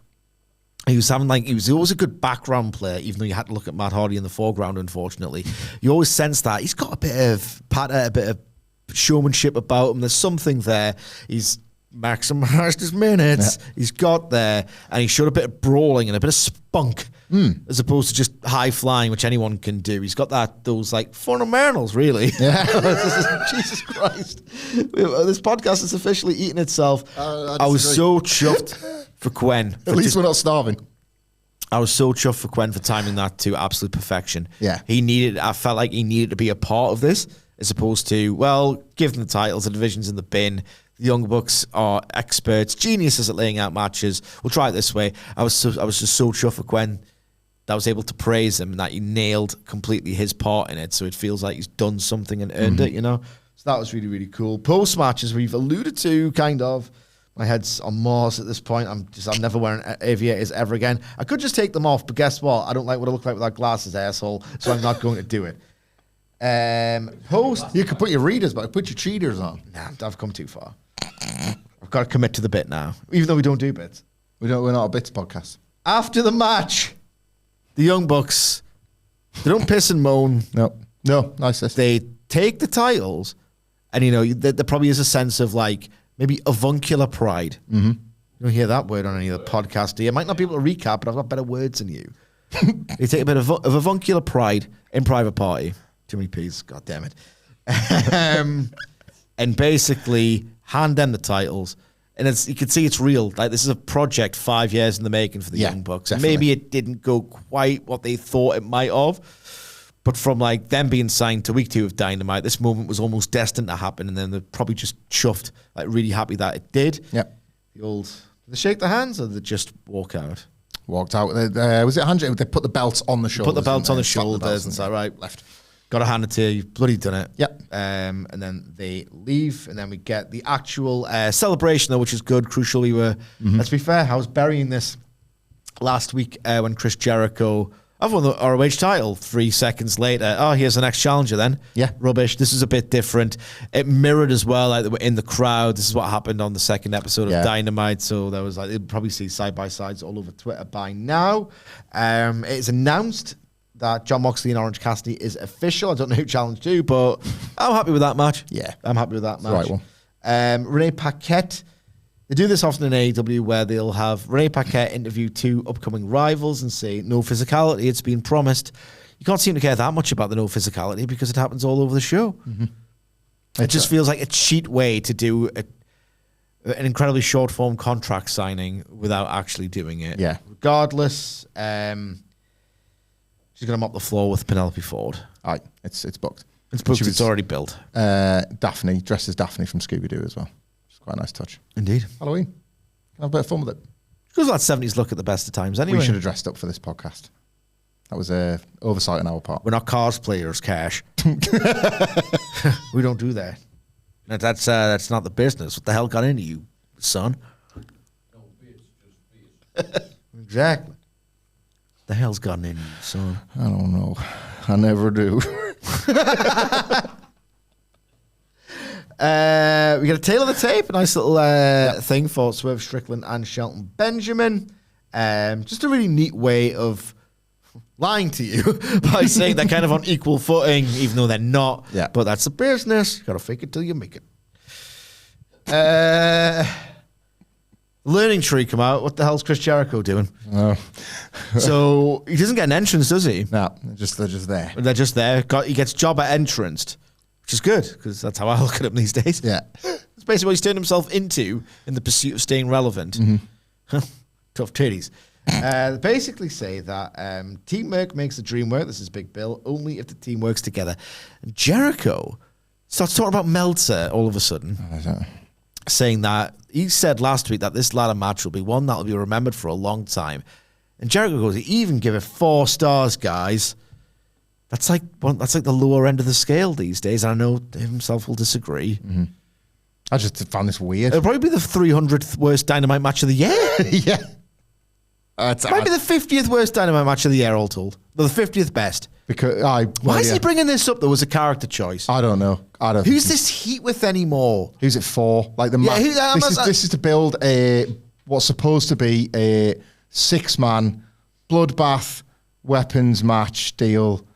He was always a good background player, even though you had to look at Matt Hardy in the foreground, unfortunately. You always sense that. He's got a bit of patter, a bit of showmanship about him. There's something there. He's maximised his minutes. Yeah. He's got there, and he showed a bit of brawling and a bit of spunk, as opposed to just high flying, which anyone can do. He's got those fundamentals, really. Yeah. Jesus Christ. This podcast is officially eating itself. I was so chuffed for Quen. At least we're not starving. I was so chuffed for Quen for timing that to absolute perfection. Yeah. I felt like he needed to be a part of this, as opposed to, give them the titles, the division's in the bin. The Young Bucks are experts, geniuses at laying out matches. We'll try it this way. I was just so chuffed for Quen that I was able to praise him and that he nailed completely his part in it. So it feels like he's done something and earned it, you know? So that was really, really cool. Post matches we've alluded to, kind of. My head's on Mars at this point. I'm never wearing aviators ever again. I could just take them off, but guess what? I don't like what I look like without glasses, asshole. So I'm not going to do it. Post. You could put your readers back. Put your cheaters on. Nah, I've come too far. I've got to commit to the bit now, even though we don't do bits. We're not a bits podcast. After the match, the Young Bucks, they don't piss and moan. No, nice. They take the titles, and there probably is a sense of maybe avuncular pride. Mm-hmm. You don't hear that word on any of the podcasts, do you? I might not be able to recap, but I've got better words than you. They take a bit of avuncular pride in Private Party. Too many P's, god damn it. And basically hand them the titles. And you can see it's real. Like, this is a project 5 years in the making for the Young Bucks. And maybe it didn't go quite what they thought it might have. But from them being signed to week 2 of Dynamite, this moment was almost destined to happen, and then they're probably just chuffed, really happy that it did. Yeah. Did they shake their hands or did they just walk out? Walked out. Was it a handshake? They put the belts on the shoulders. Put the belts on the shoulders and say, right, left. Got to hand it to you. You've bloody done it. Yep. And then they leave, and then we get the actual celebration, though, which is good. Crucially, let's be fair, I was burying this last week when Chris Jericho... I've won the ROH title 3 seconds later. Oh, here's the next challenger then. Yeah. Rubbish. This is a bit different. It mirrored as well, they were in the crowd. This is what happened on the second episode of Dynamite. So there was you'll probably see side-by-sides all over Twitter by now. It's announced that Jon Moxley and Orange Cassidy is official. I don't know who challenged who, but I'm happy with that match. Yeah. I'm happy with that match. Right one. Renee Paquette. They do this often in AEW where they'll have Renee Paquette interview 2 upcoming rivals and say, no physicality, it's been promised. You can't seem to care that much about the no physicality because it happens all over the show. Mm-hmm. It just feels like a cheat way to do an incredibly short-form contract signing without actually doing it. Yeah. Regardless, she's going to mop the floor with Penelope Ford. Aye, it's booked. It's booked, it's already built. Daphne, dressed as Daphne from Scooby-Doo as well. Quite a nice touch. Indeed. Halloween. Have a bit of fun with it. Because that 70s look at the best of times anyway. We should have dressed up for this podcast. That was an oversight on our part. We're not cosplayers, Cash. We don't do that. That's not the business. What the hell got into you, son? No bits, just bits. Exactly. What the hell's gotten into you, son? I don't know. I never do. We got a tail of the tape, a nice little thing for Swerve Strickland and Shelton Benjamin. Just a really neat way of lying to you by saying they're kind of on equal footing, even though they're not. Yeah. But that's the business. You got to fake it till you make it. Learning Tree come out. What the hell's Chris Jericho doing? Oh. So he doesn't get an entrance, does he? No, they're just there. They're just there. He gets job at entranced, which is good because that's how I look at him these days. Yeah. It's basically what he's turned himself into in the pursuit of staying relevant. Tough titties. They basically say that teamwork makes the dream work. This is Big Bill. Only if the team works together. And Jericho starts talking about Meltzer all of a sudden, saying that he said last week that this ladder match will be one that will be remembered for a long time. And Jericho goes, even give it 4 stars, guys. That's like the lower end of the scale these days. And I know himself will disagree. Mm-hmm. I just found this weird. It'll probably be the 300th worst Dynamite match of the year. Yeah. Maybe the 50th worst Dynamite match of the year, all told. No, the 50th best. Because Why is he bringing this up, though, as a character choice? I don't know. Who's this heat with anymore? Who's it for? Like the this is to build what's supposed to be a 6-man bloodbath weapons match deal,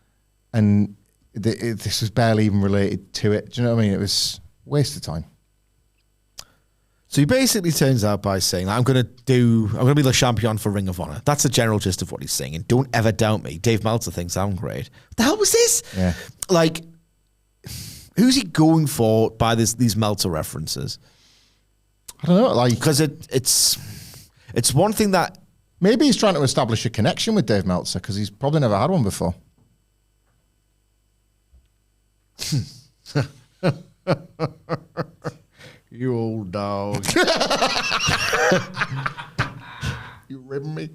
and this was barely even related to it. Do you know what I mean? It was a waste of time. So he basically turns out by saying, I'm going to be the champion for Ring of Honor. That's the general gist of what he's saying. And don't ever doubt me. Dave Meltzer thinks I'm great. What the hell was this? Yeah. Like, who's he going for by these Meltzer references? I don't know. Like, because it's one thing that maybe he's trying to establish a connection with Dave Meltzer because he's probably never had one before. You old dog. You ribbing me?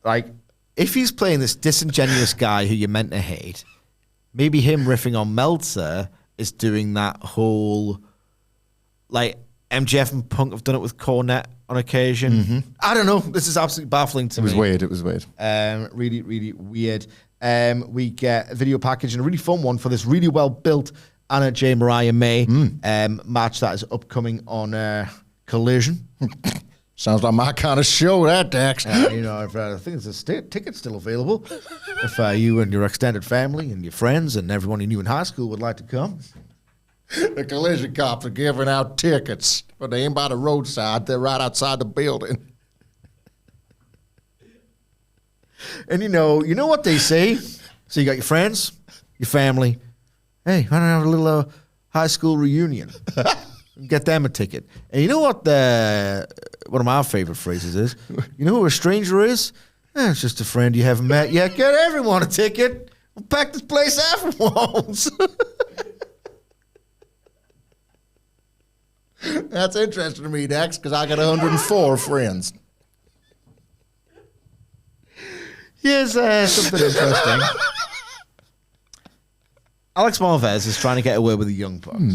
Like, if he's playing this disingenuous guy who you're meant to hate, maybe him riffing on Meltzer is doing that whole, like, MJF and Punk have done it with Cornette on occasion. Mm-hmm. I don't know. This is absolutely baffling to me. It was weird. Really, really weird. We get a video package and a really fun one for this really well-built Anna J. Mariah May match that is upcoming on Collision. Sounds like my kind of show, that, Dax. I think there's a ticket still available. If you and your extended family and your friends and everyone you knew in high school would like to come. The Collision cops are giving out tickets, but they ain't by the roadside. They're right outside the building. And you know what they say? So you got your friends, your family. Hey, why don't I have a little high school reunion? Get them a ticket. And you know what one of my favorite phrases is? You know who a stranger is? It's just a friend you haven't met yet. Get everyone a ticket. We'll pack this place afterwards. That's interesting to me, Dax, because I got 104 friends. Here's something interesting. Alex Marvez is trying to get away with the Young Bucks.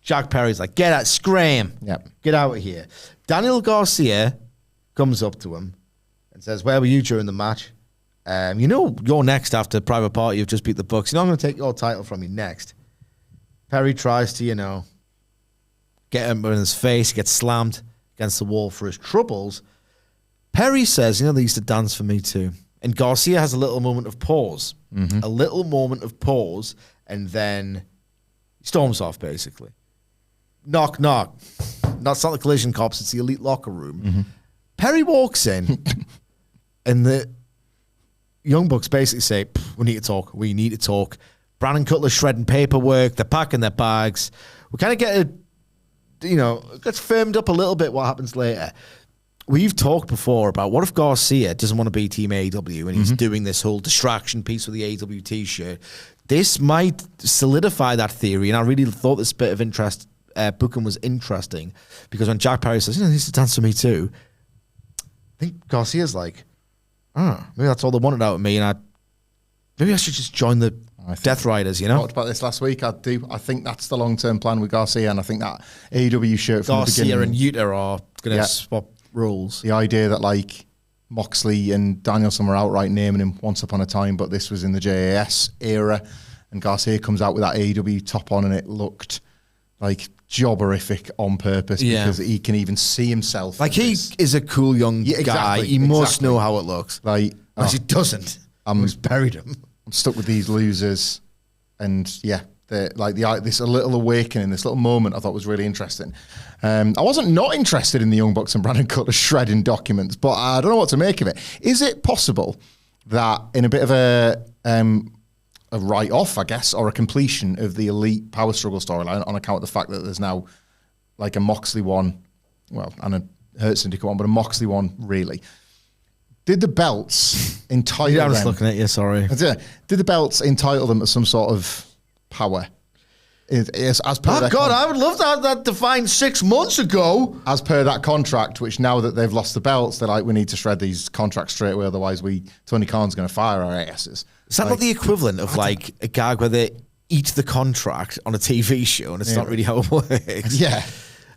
Jack Perry's like, get out, scram. Yep. Get out of here. Daniel Garcia comes up to him and says, where were you during the match? You're next after Private Party. You've just beat the Bucks. I'm going to take your title from you next. Perry tries to, get him in his face, gets slammed against the wall for his troubles. Perry says, they used to dance for me too. And Garcia has a little moment of pause. Mm-hmm. A little moment of pause, and then storms off, basically. Knock, knock. Not the Collision cops, it's the Elite Locker Room. Mm-hmm. Perry walks in, and the Young Bucks basically say, we need to talk. Brandon Cutler's shredding paperwork, they're packing their bags. We kind of get gets firmed up a little bit what happens later. We've talked before about what if Garcia doesn't want to be Team AEW and he's doing this whole distraction piece with the AEW t-shirt. This might solidify that theory, and I really thought this bit of interest booking was interesting because when Jack Perry says, he needs to dance for me too, I think Garcia's like, maybe that's all they wanted out of me, and maybe I should just join the Death Riders, I talked about this last week. I think that's the long-term plan with Garcia, and I think that AEW shirt from Garcia the beginning, and Yuta are going to swap roles. The idea that Moxley and Danielson were outright naming him once upon a time, but this was in the JAS era. and Garcia comes out with that AEW top on, and it looked like jobberific on purpose because he can even see himself. Like he is a cool young guy. He must know how it looks. Like, unless he doesn't. Who's buried him? I'm stuck with these losers, and this little awakening, this little moment I thought was really interesting. I wasn't not interested in the Young Bucks and Brandon Cutler shredding documents, but I don't know what to make of it. Is it possible that in a bit of a write-off, I guess, or a completion of the Elite Power Struggle storyline on account of the fact that there's now like a Moxley one, well, and a Hurt Syndicate one, but a Moxley one, really. Did the belts entitle them... I'm just looking at you, sorry. Did the belts entitle them to some sort of power? As per I would love to have that defined 6 months ago. As per that contract, which now that they've lost the belts, they're like, we need to shred these contracts straight away, otherwise Tony Khan's going to fire our asses. Is that not the equivalent of like a gag where they eat the contract on a TV show and it's not really how it works? Yeah.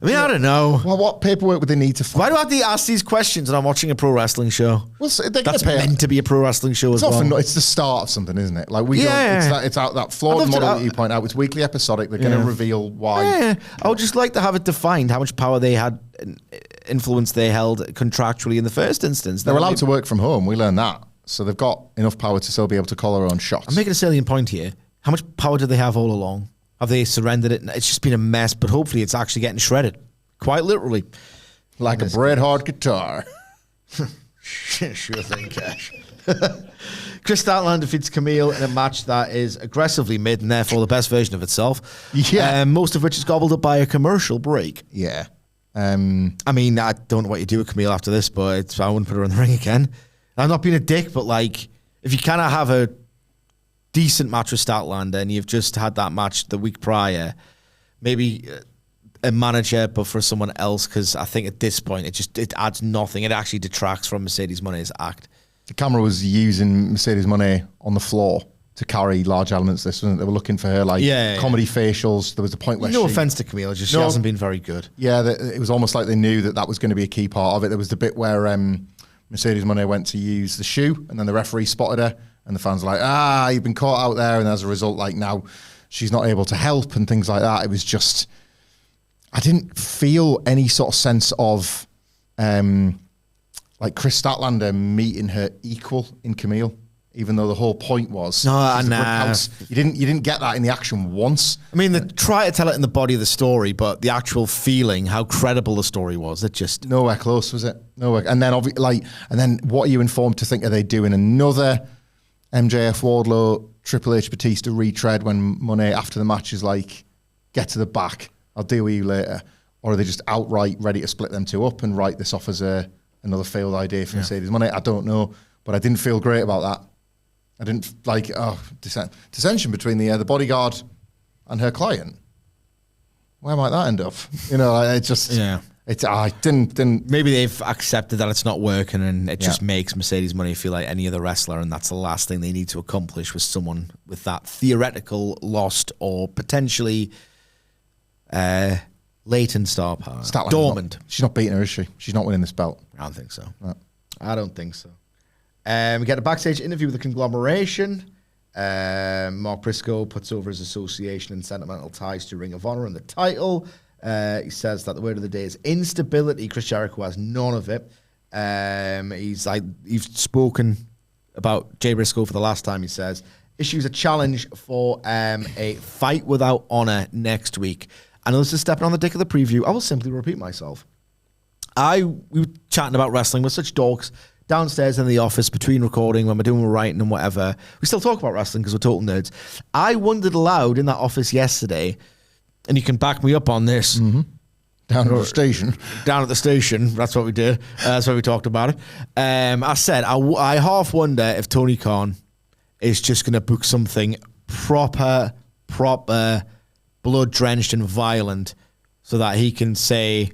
I mean, I don't know. Well, what paperwork would they need to find? Why do I have to ask these questions and I'm watching a pro wrestling show? Well, so that's meant to be a pro wrestling show as well. It's the start of something, isn't it? Like it's that flawed model that you point out. It's weekly episodic. They're going to reveal why. Yeah, I would just like to have it defined how much power they had, influence they held contractually in the first instance. They're allowed to work from home. We learned that. So they've got enough power to still be able to call their own shots. I'm making a salient point here. How much power do they have all along? Have they surrendered it? It's just been a mess, but hopefully it's actually getting shredded. Quite literally. Like a Bret Hart guitar. Sure thing, Cash. Kris Statlander defeats Kamille in a match that is aggressively mid and therefore the best version of itself. Yeah. Most of which is gobbled up by a commercial break. Yeah. I mean, I don't know what you do with Kamille after this, but I wouldn't put her in the ring again. I'm not being a dick, but like, if you kind of have a decent match with Statlander and you've just had that match the week prior, maybe a manager, but for someone else, because I think at this point it adds nothing. It actually detracts from Mercedes Monet's act. The camera was using Mercedes Moné on the floor to carry large elements. This wasn't. They were looking for her comedy facials. There was a point where no offense to Kamille, she hasn't been very good. Yeah, it was almost like they knew that was going to be a key part of it. There was the bit where Mercedes Moné went to use the shoe, and then the referee spotted her, and the fans were like, you've been caught out there, and as a result, like now she's not able to help and things like that. It was just, I didn't feel any sort of sense of like Kris Statlander meeting her equal in Kamille, even though the whole point was you didn't get that in the action once. I mean, they try to tell it in the body of the story, but the actual feeling, how credible the story was, it just nowhere close, was it? Nowhere. And then and then what are you informed to think? Are they doing another MJF Wardlow Triple H Batista retread when Moné after the match is like, get to the back, I'll deal with you later? Or are they just outright ready to split them two up and write this off as another failed idea for Mercedes Moné? I don't know, but I didn't feel great about that. I didn't like dissension between the bodyguard and her client. Where might that end up? You know, it just I didn't. Maybe they've accepted that it's not working, and it just makes Mercedes Moné feel like any other wrestler, and that's the last thing they need to accomplish with someone with that theoretical lost or potentially latent star power. Dormant. She's not beating her, is she? She's not winning this belt. I don't think so. No. I don't think so. We get a backstage interview with the conglomeration. Mark Briscoe puts over his association and sentimental ties to Ring of Honor and the title. He says that the word of the day is instability. Chris Jericho has none of it. He's spoken about Jay Briscoe for the last time. He says, issues a challenge for a fight without honor next week. I know this is stepping on the dick of the preview. I will simply repeat myself. We were chatting about wrestling with such dorks downstairs in the office between recording when we're doing writing and whatever. We still talk about wrestling because we're total nerds. I wondered aloud in that office yesterday, and you can back me up on this. Mm-hmm. Down at the station. Down at the station. That's what we did. That's what we talked about it. I said, I half wonder if Tony Khan is just going to book something proper, blood-drenched and violent so that he can say,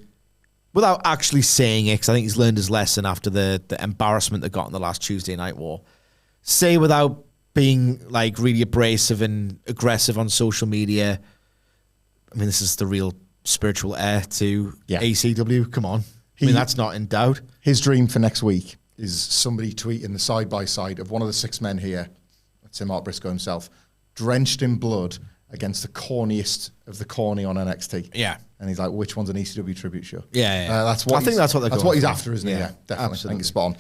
without actually saying it, because I think he's learned his lesson after the embarrassment they got in the last Tuesday Night War, say without being like really abrasive and aggressive on social media, I mean, this is the real spiritual heir to ACW. Come on. I mean, that's not in doubt. His dream for next week is somebody tweeting the side-by-side of one of the 6 men here, that's Mark Briscoe himself, drenched in blood against the corniest of the corny on NXT. Yeah. And he's like, which one's an ECW tribute show? Yeah. That's what I think that's what they're That's going what he's for. after, isn't he? Yeah, definitely. Absolutely. I think it's spot on.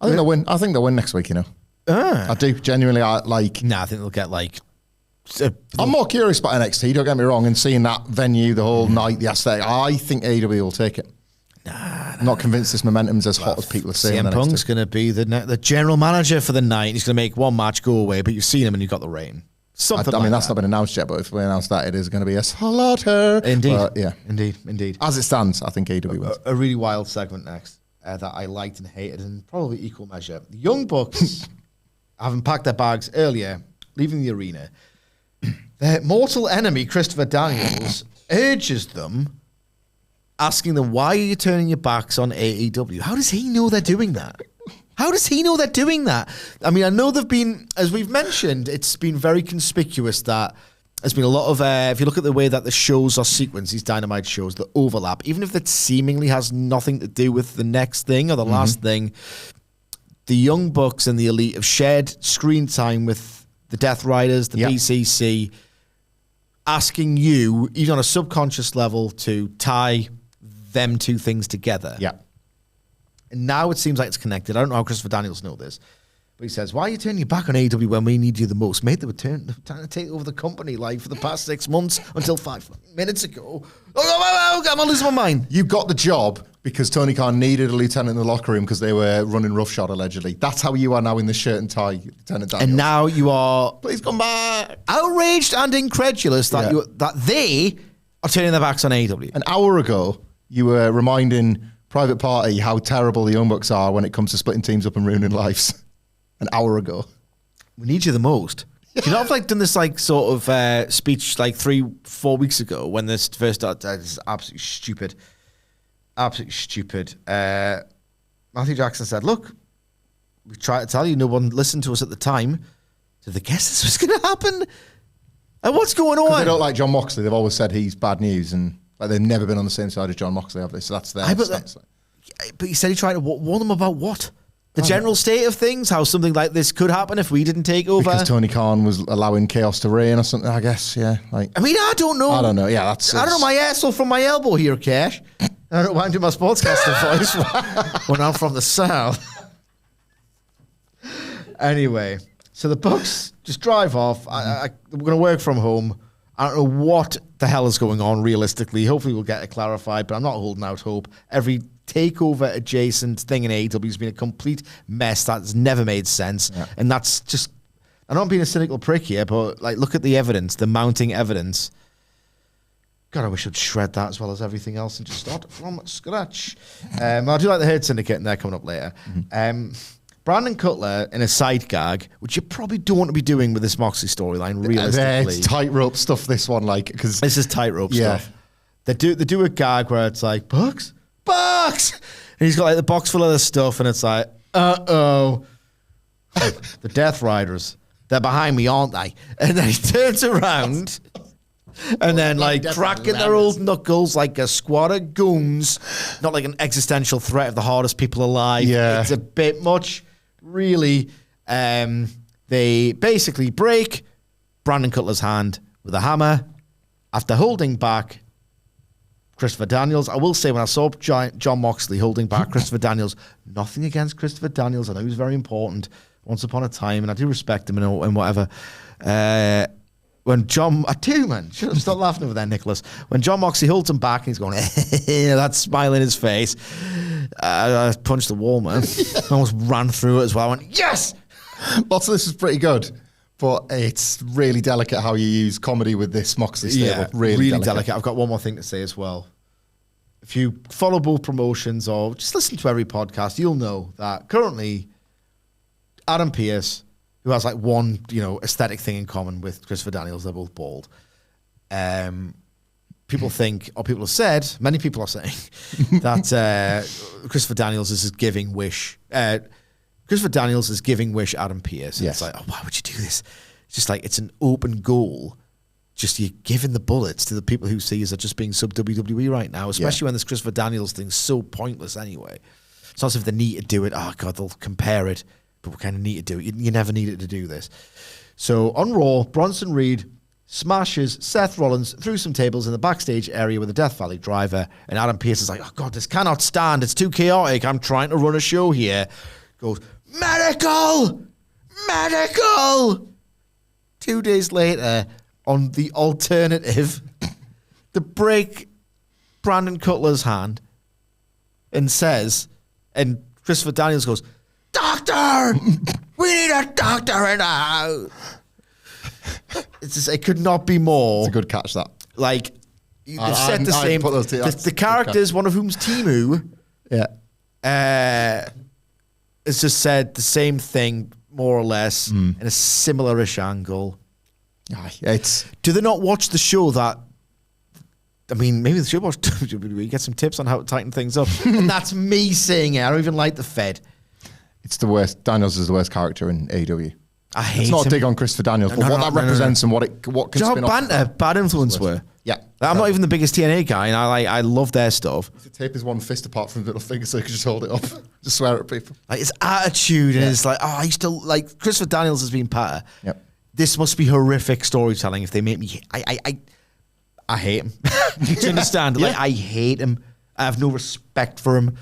I think they'll win. I think they'll win next week, you know. I do. Genuinely, I like... Nah, I think they'll get like... I'm more curious about NXT, don't get me wrong, and seeing that venue, the whole night, the aesthetic. I think AEW will take it. I'm not convinced this momentum's as hot as people are saying. CM Punk's going to be the general manager for the night. He's going to make one match go away, but you've seen him and you've got the reign. Something I mean, like that's not been announced yet, but if we announce that, it is going to be a slaughter. Indeed. Yeah. Indeed. As it stands, I think AEW wins. A really wild segment next that I liked and hated in probably equal measure. The Young Bucks, having packed their bags earlier, leaving the arena, their mortal enemy, Christopher Daniels, urges them, asking them, why are you turning your backs on AEW? How does he know they're doing that? How does he know they're doing that? I mean, I know they've been, as we've mentioned, it's been very conspicuous that there's been a lot of, if you look at the way that the shows are sequenced, these Dynamite shows, the overlap, even if it seemingly has nothing to do with the next thing or the last thing, the Young Bucks and the Elite have shared screen time with the Death Riders, the BCC, asking you, even on a subconscious level, to tie them two things together. Yeah. And now it seems like it's connected. I don't know how Christopher Daniels knows this, but he says, why are you turning your back on AEW when we need you the most? Mate, they were trying to take over the company like for the past 6 months until 5 minutes ago. Oh, I'm losing my mind. You got the job because Tony Khan needed a lieutenant in the locker room because they were running roughshod, allegedly. That's how you are now in the shirt and tie, Lieutenant Daniels. And now you are Please come back. outraged and incredulous that that they are turning their backs on AEW. An hour ago, you were reminding Private Party how terrible the Young Bucks are when it comes to splitting teams up and ruining lives. An hour ago. We need you the most. Do you know I've like done this like sort of speech like 3-4 weeks ago when this first started? This is absolutely stupid. Absolutely stupid. Matthew Jackson said, look, we tried to tell you, no one listened to us at the time. Did they guess this was going to happen? And what's going on? They don't like John Moxley. They've always said he's bad news and like they've never been on the same side as John Moxley, have they? So that's their stance. But he said he tried to warn them about what? The general state of things, how something like this could happen if we didn't take over. Because Tony Khan was allowing chaos to reign or something, I guess. Yeah. Like, I mean, I don't know. I don't know. Yeah, that's. I don't know my asshole from my elbow here, Cash. I don't know why I'm doing my sportscaster voice when I'm from the south. Anyway, so the Bucks just drive off. We're going to work from home. I don't know what the hell is going on realistically. Hopefully we'll get it clarified, but I'm not holding out hope. Every takeover adjacent thing in AEW has been a complete mess that's never made sense. Yeah. And that's just, I'm not being a cynical prick here, but like look at the evidence, the mounting evidence. God, I wish I'd shred that as well as everything else and just start from scratch. I do like the Herd Syndicate, and they're coming up later. Brandon Cutler in a side gag, which you probably don't want to be doing with this Moxley storyline, realistically. It's tightrope stuff, this one, like, because this is tightrope stuff. They do a gag where it's like, Bucks? And he's got like the box full of this stuff, and it's like, the Death Riders, they're behind me, aren't they? And then he turns around, and then like cracking their old knuckles like a squad of goons, not like an existential threat of the hardest people alive. Yeah. It's a bit much. Really, they basically break Brandon Cutler's hand with a hammer after holding back Christopher Daniels. I will say, when I saw John Moxley holding back Christopher Daniels, nothing against Christopher Daniels. I know he was very important once upon a time, and I do respect him and whatever. When John, I do, man. Stop laughing over there, Nicholas. When John Moxley holds him back and he's going, that smile in his face. I punched the wall, man. I almost ran through it as well. I went, yes! Lots of this is pretty good, but it's really delicate how you use comedy with this Moxley stable. Yeah, really delicate. I've got one more thing to say as well. If you follow both promotions or just listen to every podcast, you'll know that currently Adam Pearce, who has like one, aesthetic thing in common with Christopher Daniels, they're both bald. People think, or people have said, many people are saying that Christopher Daniels is giving Wish. Christopher Daniels is giving Wish Adam Pearce. And It's like, why would you do this? It's just like, it's an open goal. Just you're giving the bullets to the people who see us are just being sub WWE right now, especially when this Christopher Daniels thing's so pointless anyway. It's not as if they need to do it. Oh, God, they'll compare it. But we kind of need to do it. You never needed to do this. So on Raw, Bronson Reed smashes Seth Rollins through some tables in the backstage area with a Death Valley driver. And Adam Pearce is like, oh, God, this cannot stand. It's too chaotic. I'm trying to run a show here. Goes, medical! Medical! 2 days later, on the alternative, to break Brandon Cutler's hand and says, and Christopher Daniels goes, doctor! We need a doctor in the house! It's just, it could not be more. It's a good catch, that. Like, they've said the same. Put those two, The characters, one of whom's Timu, yeah. has just said the same thing, more or less, in a similar-ish angle. Do they not watch the show that... I mean, maybe they should watch WWE, get some tips on how to tighten things up. And that's me saying it. I don't even like the Fed. It's the worst. Daniels is the worst character in AEW. I hate It's not him. a dig on Christopher Daniels, but what that represents and what can Do you know spin how off. bad influence were? Yeah. I'm not even the biggest TNA guy, and I love their stuff. To tape his one fist apart from his little finger so he could just hold it up. Just swear at people. Like, his attitude, and it's like, oh, I used to, like, Christopher Daniels has been Patter. Yep. This must be horrific storytelling if they make me... I hate him. Do you understand? Like, I hate him. I have no respect for him.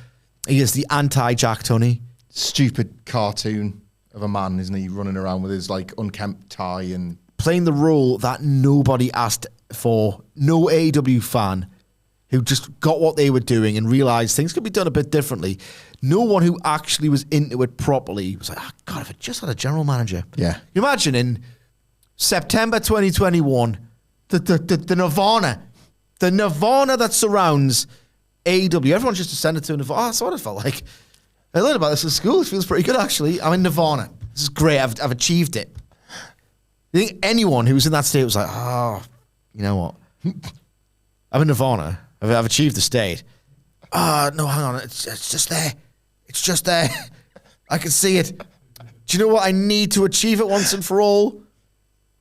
He is the anti-Jack Tunney. Stupid cartoon of a man, isn't he? Running around with his, like, unkempt tie and... Playing the role that nobody asked for. No AEW fan who just got what they were doing and realised things could be done a bit differently. No one who actually was into it properly was like, oh, God, if I just had a general manager. Yeah. You imagine in September 2021, the Nirvana. The Nirvana that surrounds AEW. Everyone's just descended to Nirvana. Oh, that's what it felt like. I learned about this in school. It feels pretty good, actually. I'm in Nirvana. This is great. I've achieved it. You think anyone who was in that state was like, oh, you know what? I'm in Nirvana. I've achieved the state. No, hang on. It's just there. It's just there. I can see it. Do you know what? I need to achieve it once and for all.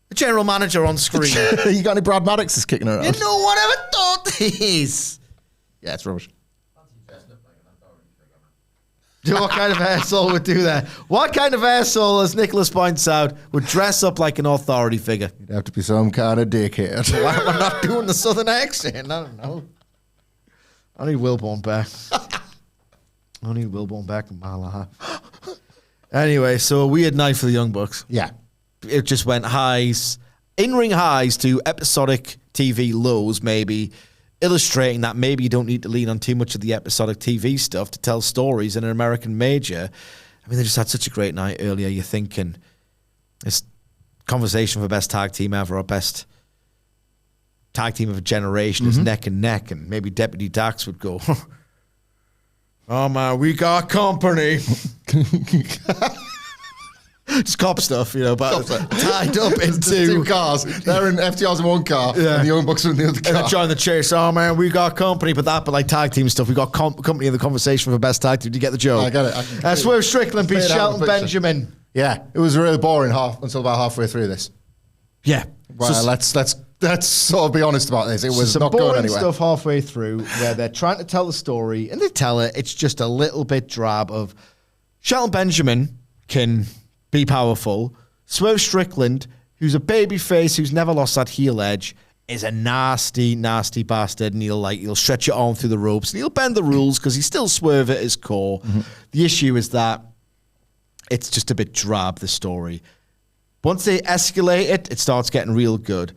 The general manager on screen. You got any Brad Maddox is kicking around? You know what I ever thought this? Yeah, it's rubbish. Do you know what kind of asshole would do that? What kind of asshole, as Nicholas points out, would dress up like an authority figure? You'd have to be some kind of dickhead. Why am I not doing the southern accent? I don't know. I need Wilborn back. I need Wilborn back in my life. Anyway, so a weird night for the Young Bucks. Yeah. It just went highs, in-ring highs to episodic TV lows, maybe, illustrating that maybe you don't need to lean on too much of the episodic TV stuff to tell stories in an American major. I mean, they just had such a great night earlier. You're thinking this conversation for best tag team ever, or best tag team of a generation is neck and neck, and maybe Deputy Dax would go, oh man, we got company. Just cop stuff, you know, but tied up into two cars. They're in FTR's in one car, and the Young Bucks are in the other car. And they join the chase. Oh man, we got company, but like tag team stuff. We got company in the conversation for best tag team. Do you get the joke? I get it. Swerve Strickland beat Shelton Benjamin. Yeah, it was really boring until about halfway through this. Yeah, Well, so, let's sort of be honest about this. It was some not going boring anywhere. stuff halfway through where they're trying to tell the story, and they tell it. It's just a little bit drab. Of Shelton Benjamin can be powerful. Swerve Strickland, who's a babyface who's never lost that heel edge, is a nasty, nasty bastard, and he'll stretch your arm through the ropes, and he'll bend the rules because he's still Swerve at his core. The issue is that it's just a bit drab, the story. Once they escalate it, it starts getting real good.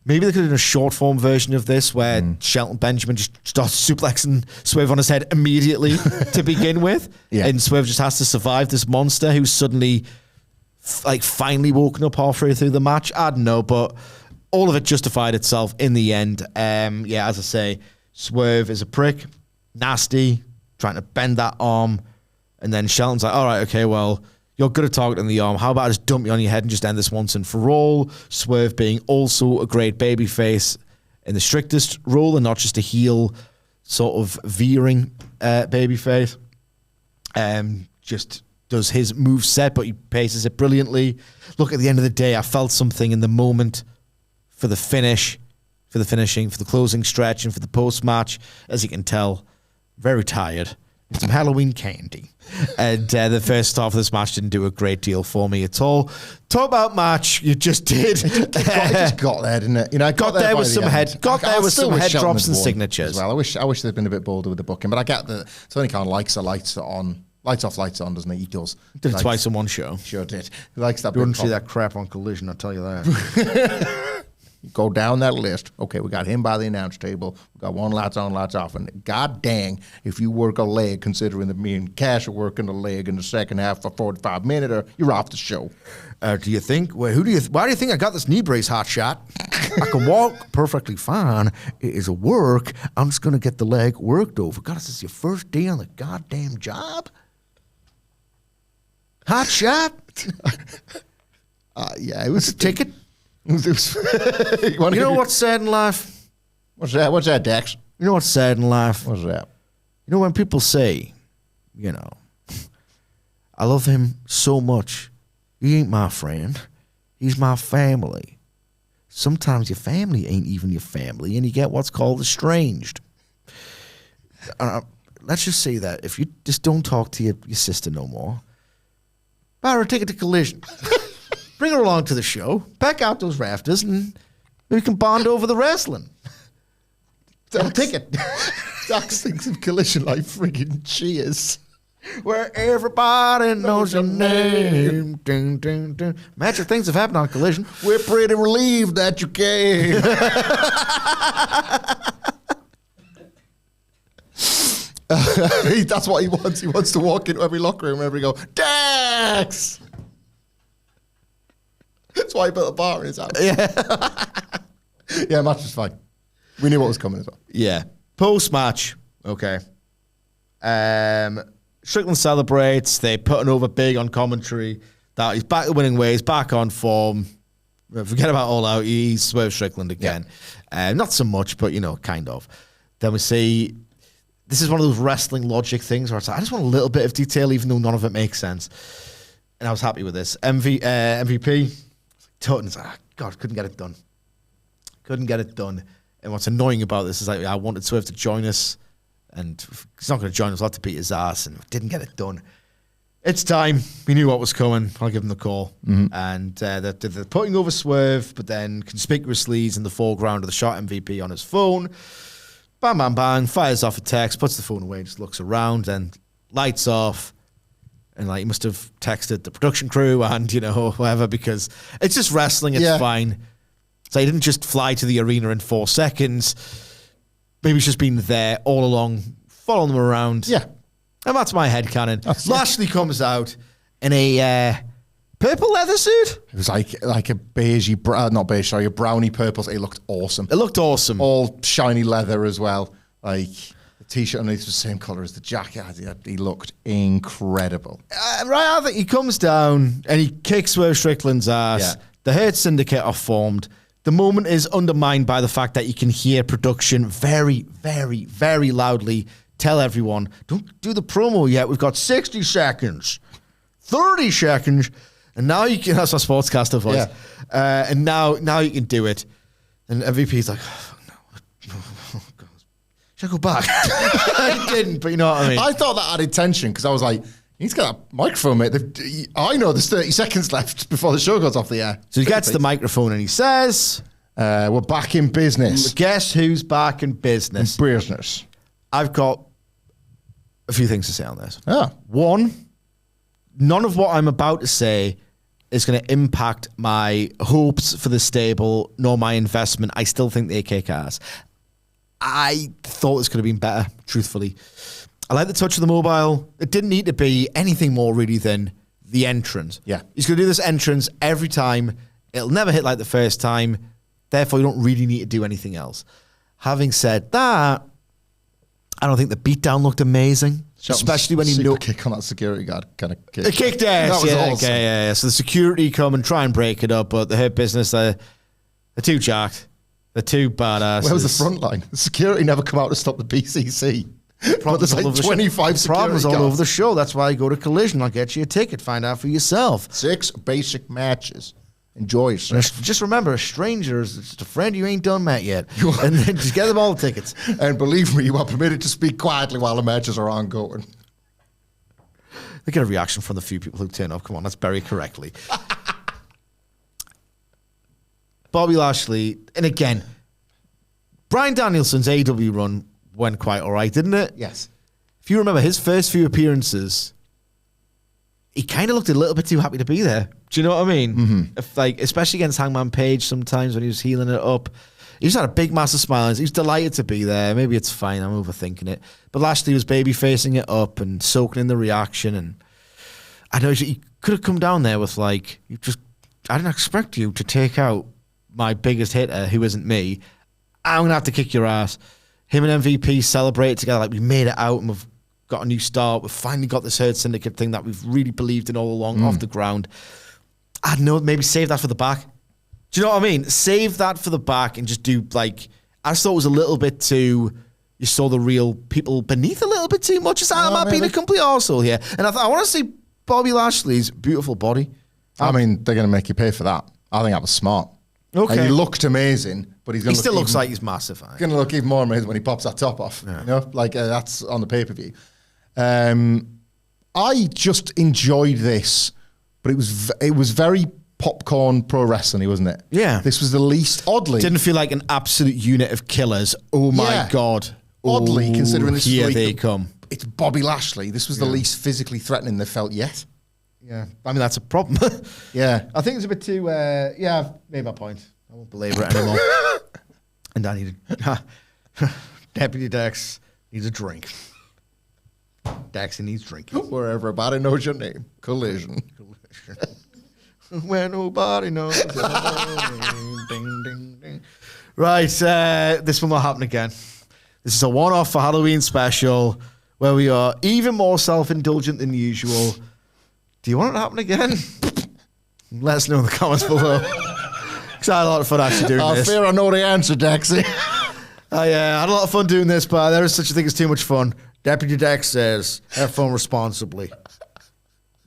Maybe they could have done a short form version of this where Shelton Benjamin just starts suplexing Swerve on his head immediately to begin with. Yeah. And Swerve just has to survive this monster who's suddenly finally woken up halfway through the match. I don't know, but all of it justified itself in the end. Yeah, as I say, Swerve is a prick, nasty, trying to bend that arm. And then Shelton's like, all right, okay, well, you're good at targeting the arm. How about I just dump you on your head and just end this once and for all? Swerve being also a great babyface in the strictest role and not just a heel sort of veering babyface. Just does his move set, but he paces it brilliantly. Look, at the end of the day, I felt something in the moment for the finish, for the finishing, for the closing stretch, and for the post-match. As you can tell, very tired. some Halloween candy. And the first half of this match didn't do a great deal for me at all. Talk about match, you just did. It just got there, didn't it? You know, got there with some head drops and signatures. As well. I wish they'd been a bit bolder with the booking, but I get that Tony Khan likes the lights on. Lights off, lights on, doesn't he? He does. Did it twice in one show. Sure did. He likes that. You wouldn't see that crap on Collision, I'll tell you that. Go down that list. Okay, we got him by the announce table. We got one lights on, lights off. And god dang, if you work a leg, considering that me and Cash are working a leg in the second half for 45 minutes, you're off the show. Do you think? Why do you think I got this knee brace, hot shot? I can walk perfectly fine. It is a work. I'm just going to get the leg worked over. God, this is your first day on the goddamn job? Hot shot? Yeah, it was a ticket. You know what's sad in life? What's that? What's that, Dex? You know what's sad in life? What's that? You know when people say, you know, I love him so much. He ain't my friend. He's my family. Sometimes your family ain't even your family, and you get what's called estranged. Let's just say that if you just don't talk to your sister no more, buy her a ticket to Collision. Bring her along to the show, pack out those rafters, and we can bond over the wrestling. Get a ticket. Dax thinks of Collision like friggin' Cheers. Where everybody knows your name. Ding, ding, ding. Magic things have happened on Collision. We're pretty relieved that you came. That's what he wants. He wants to walk into every locker room and every go, Dax! That's why he built a bar in his house. Yeah. Yeah, match was fine. We knew what was coming as well. Yeah. Post-match. Okay. Strickland celebrates. They putting over big on commentary that he's back to winning ways, back on form. Forget about All Out. He's Swerve Strickland again. Yeah. Not so much, but, you know, kind of. Then we see... This is one of those wrestling logic things where it's like, I just want a little bit of detail, even though none of it makes sense. And I was happy with this. MVP... Totten's God, couldn't get it done. Couldn't get it done. And what's annoying about this is like I wanted Swerve to join us, and he's not going to join us. I'll have to beat his ass, and didn't get it done. It's time. We knew what was coming. I'll give him the call. Mm-hmm. And they're putting over Swerve, but then conspicuously he's in the foreground of the shot MVP on his phone. Bang, bang, bang. Fires off a text, puts the phone away, just looks around, and lights off. And like he must have texted the production crew and, you know, whatever, because it's just wrestling, it's fine. So he didn't just fly to the arena in 4 seconds. Maybe he's just been there all along, following them around. Yeah. And that's my headcanon. Lashley comes out in a purple leather suit. It was like a a brownie purple. It looked awesome. It looked awesome. All shiny leather as well. Like... The t-shirt underneath was the same colour as the jacket. He looked incredible. Right, I think he comes down and he kicks Swerve Strickland's ass. Yeah. The Hurt Syndicate are formed. The moment is undermined by the fact that you can hear production very, very, very loudly tell everyone, don't do the promo yet. We've got 60 seconds, 30 seconds. And now you can, that's a sportscaster voice. Yeah. And now you can do it. And MVP's like, oh, no. Should I go back? I didn't, but you know what I mean. I thought that added tension because I was like, he's got a microphone, mate. I know there's 30 seconds left before the show goes off the air. So he gets the microphone and he says, we're back in business. Guess who's back in business? Business. I've got a few things to say on this. Yeah. One, none of what I'm about to say is going to impact my hopes for the stable nor my investment. I still think they kick ass. I thought this could have been better, truthfully. I like the touch of the mobile. It didn't need to be anything more really than the entrance. Yeah. He's going to do this entrance every time. It'll never hit like the first time. Therefore, you don't really need to do anything else. Having said that, I don't think the beatdown looked amazing. Especially when you know... kick on that security guard kind of kick. It kicked ass. That was awesome. Okay, yeah. So the security come and try and break it up, but the Hurt Business, they're too jacked. They're too badasses. Where was the front line? The security never come out to stop the BCC. But there's like 25 security problems all over the show. That's why you go to Collision. I'll get you a ticket. Find out for yourself. 6 basic matches. Enjoy yourself. Just remember, a stranger is just a friend you ain't done met yet. And then just get them all the tickets. And believe me, you are permitted to speak quietly while the matches are ongoing. We get a reaction from the few people who turn up. Come on, let's bury it correctly. Bobby Lashley, and again, Bryan Danielson's AEW run went quite all right, didn't it? Yes. If you remember his first few appearances, he kind of looked a little bit too happy to be there. Do you know what I mean? Mm-hmm. If, like, especially against Hangman Page sometimes when he was healing it up. He just had a big, massive smile. He was delighted to be there. Maybe it's fine. I'm overthinking it. But Lashley was baby facing it up and soaking in the reaction. And I know he could have come down there with, like, I didn't expect you to take out my biggest hitter, who isn't me. I'm going to have to kick your ass. Him and MVP celebrate together like we made it out and we've got a new start. We've finally got this Herd Syndicate thing that we've really believed in all along off the ground. I don't know, maybe save that for the back. Do you know what I mean? Save that for the back and just do, like, I just thought it was a little bit too, you saw the real people beneath a little bit too much. Am I being a complete arsehole here? And I want to see Bobby Lashley's beautiful body. I mean, they're going to make you pay for that. I think that was smart. Okay. And he looked amazing, but He still looks like he's massive. Going to look even more amazing when he pops that top off. Yeah. You know, like that's on the pay-per-view. I just enjoyed this, but it was very popcorn pro wrestling, wasn't it? Yeah. This was the least, oddly. Didn't feel like an absolute unit of killers. Oh my Yeah. God. Oddly, considering this here is they come. It's Bobby Lashley. This was the least physically threatening they felt yet. Yeah. I mean, that's a problem. Yeah. I think it's a bit too, I've made my point. I won't belabor it anymore. And I need Deputy Dex needs a drink. Daxie needs drinking. Where everybody knows your name. Collision. Where nobody knows. Ding, ding, ding. Right, this will not happen again. This is a one-off for Halloween special where we are even more self-indulgent than usual. Do you want it to happen again? Let us know in the comments below. Because I had a lot of fun actually doing this. I fear I know the answer, Daxie. I had a lot of fun doing this, but there is such a thing as too much fun. Deputy Dex says, have fun responsibly.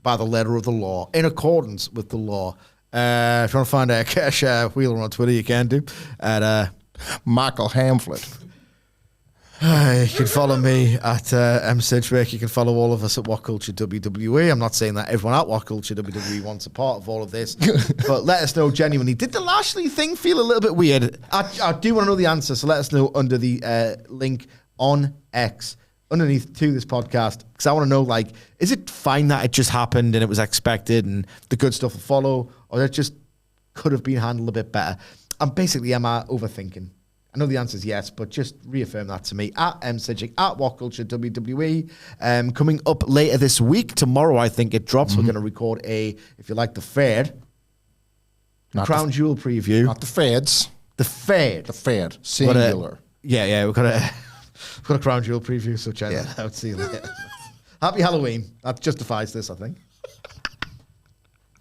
By the letter of the law, in accordance with the law. If you want to find out Cash Wheeler on Twitter, you can do. At Michael Hamflett. you can follow me at M. Sidgwick. You can follow all of us at WhatCulture WWE. I'm not saying that everyone at WhatCulture WWE wants a part of all of this, but let us know genuinely. Did the Lashley thing feel a little bit weird? I do want to know the answer, so let us know under the link on X underneath to this podcast, because I want to know, like, is it fine that it just happened and it was expected and the good stuff will follow, or it just could have been handled a bit better? And basically, am I overthinking? I know the answer is yes, but just reaffirm that to me at MSidgic, at WhatCulture WWE. Coming up later this week, tomorrow I think it drops. We're going to record if you like, the Fed, Crown Jewel preview. Not the Feds. The Fed. The Fed. Singular. Yeah, we've got a Crown Jewel preview, so check that out. See you later. Happy Halloween. That justifies this, I think.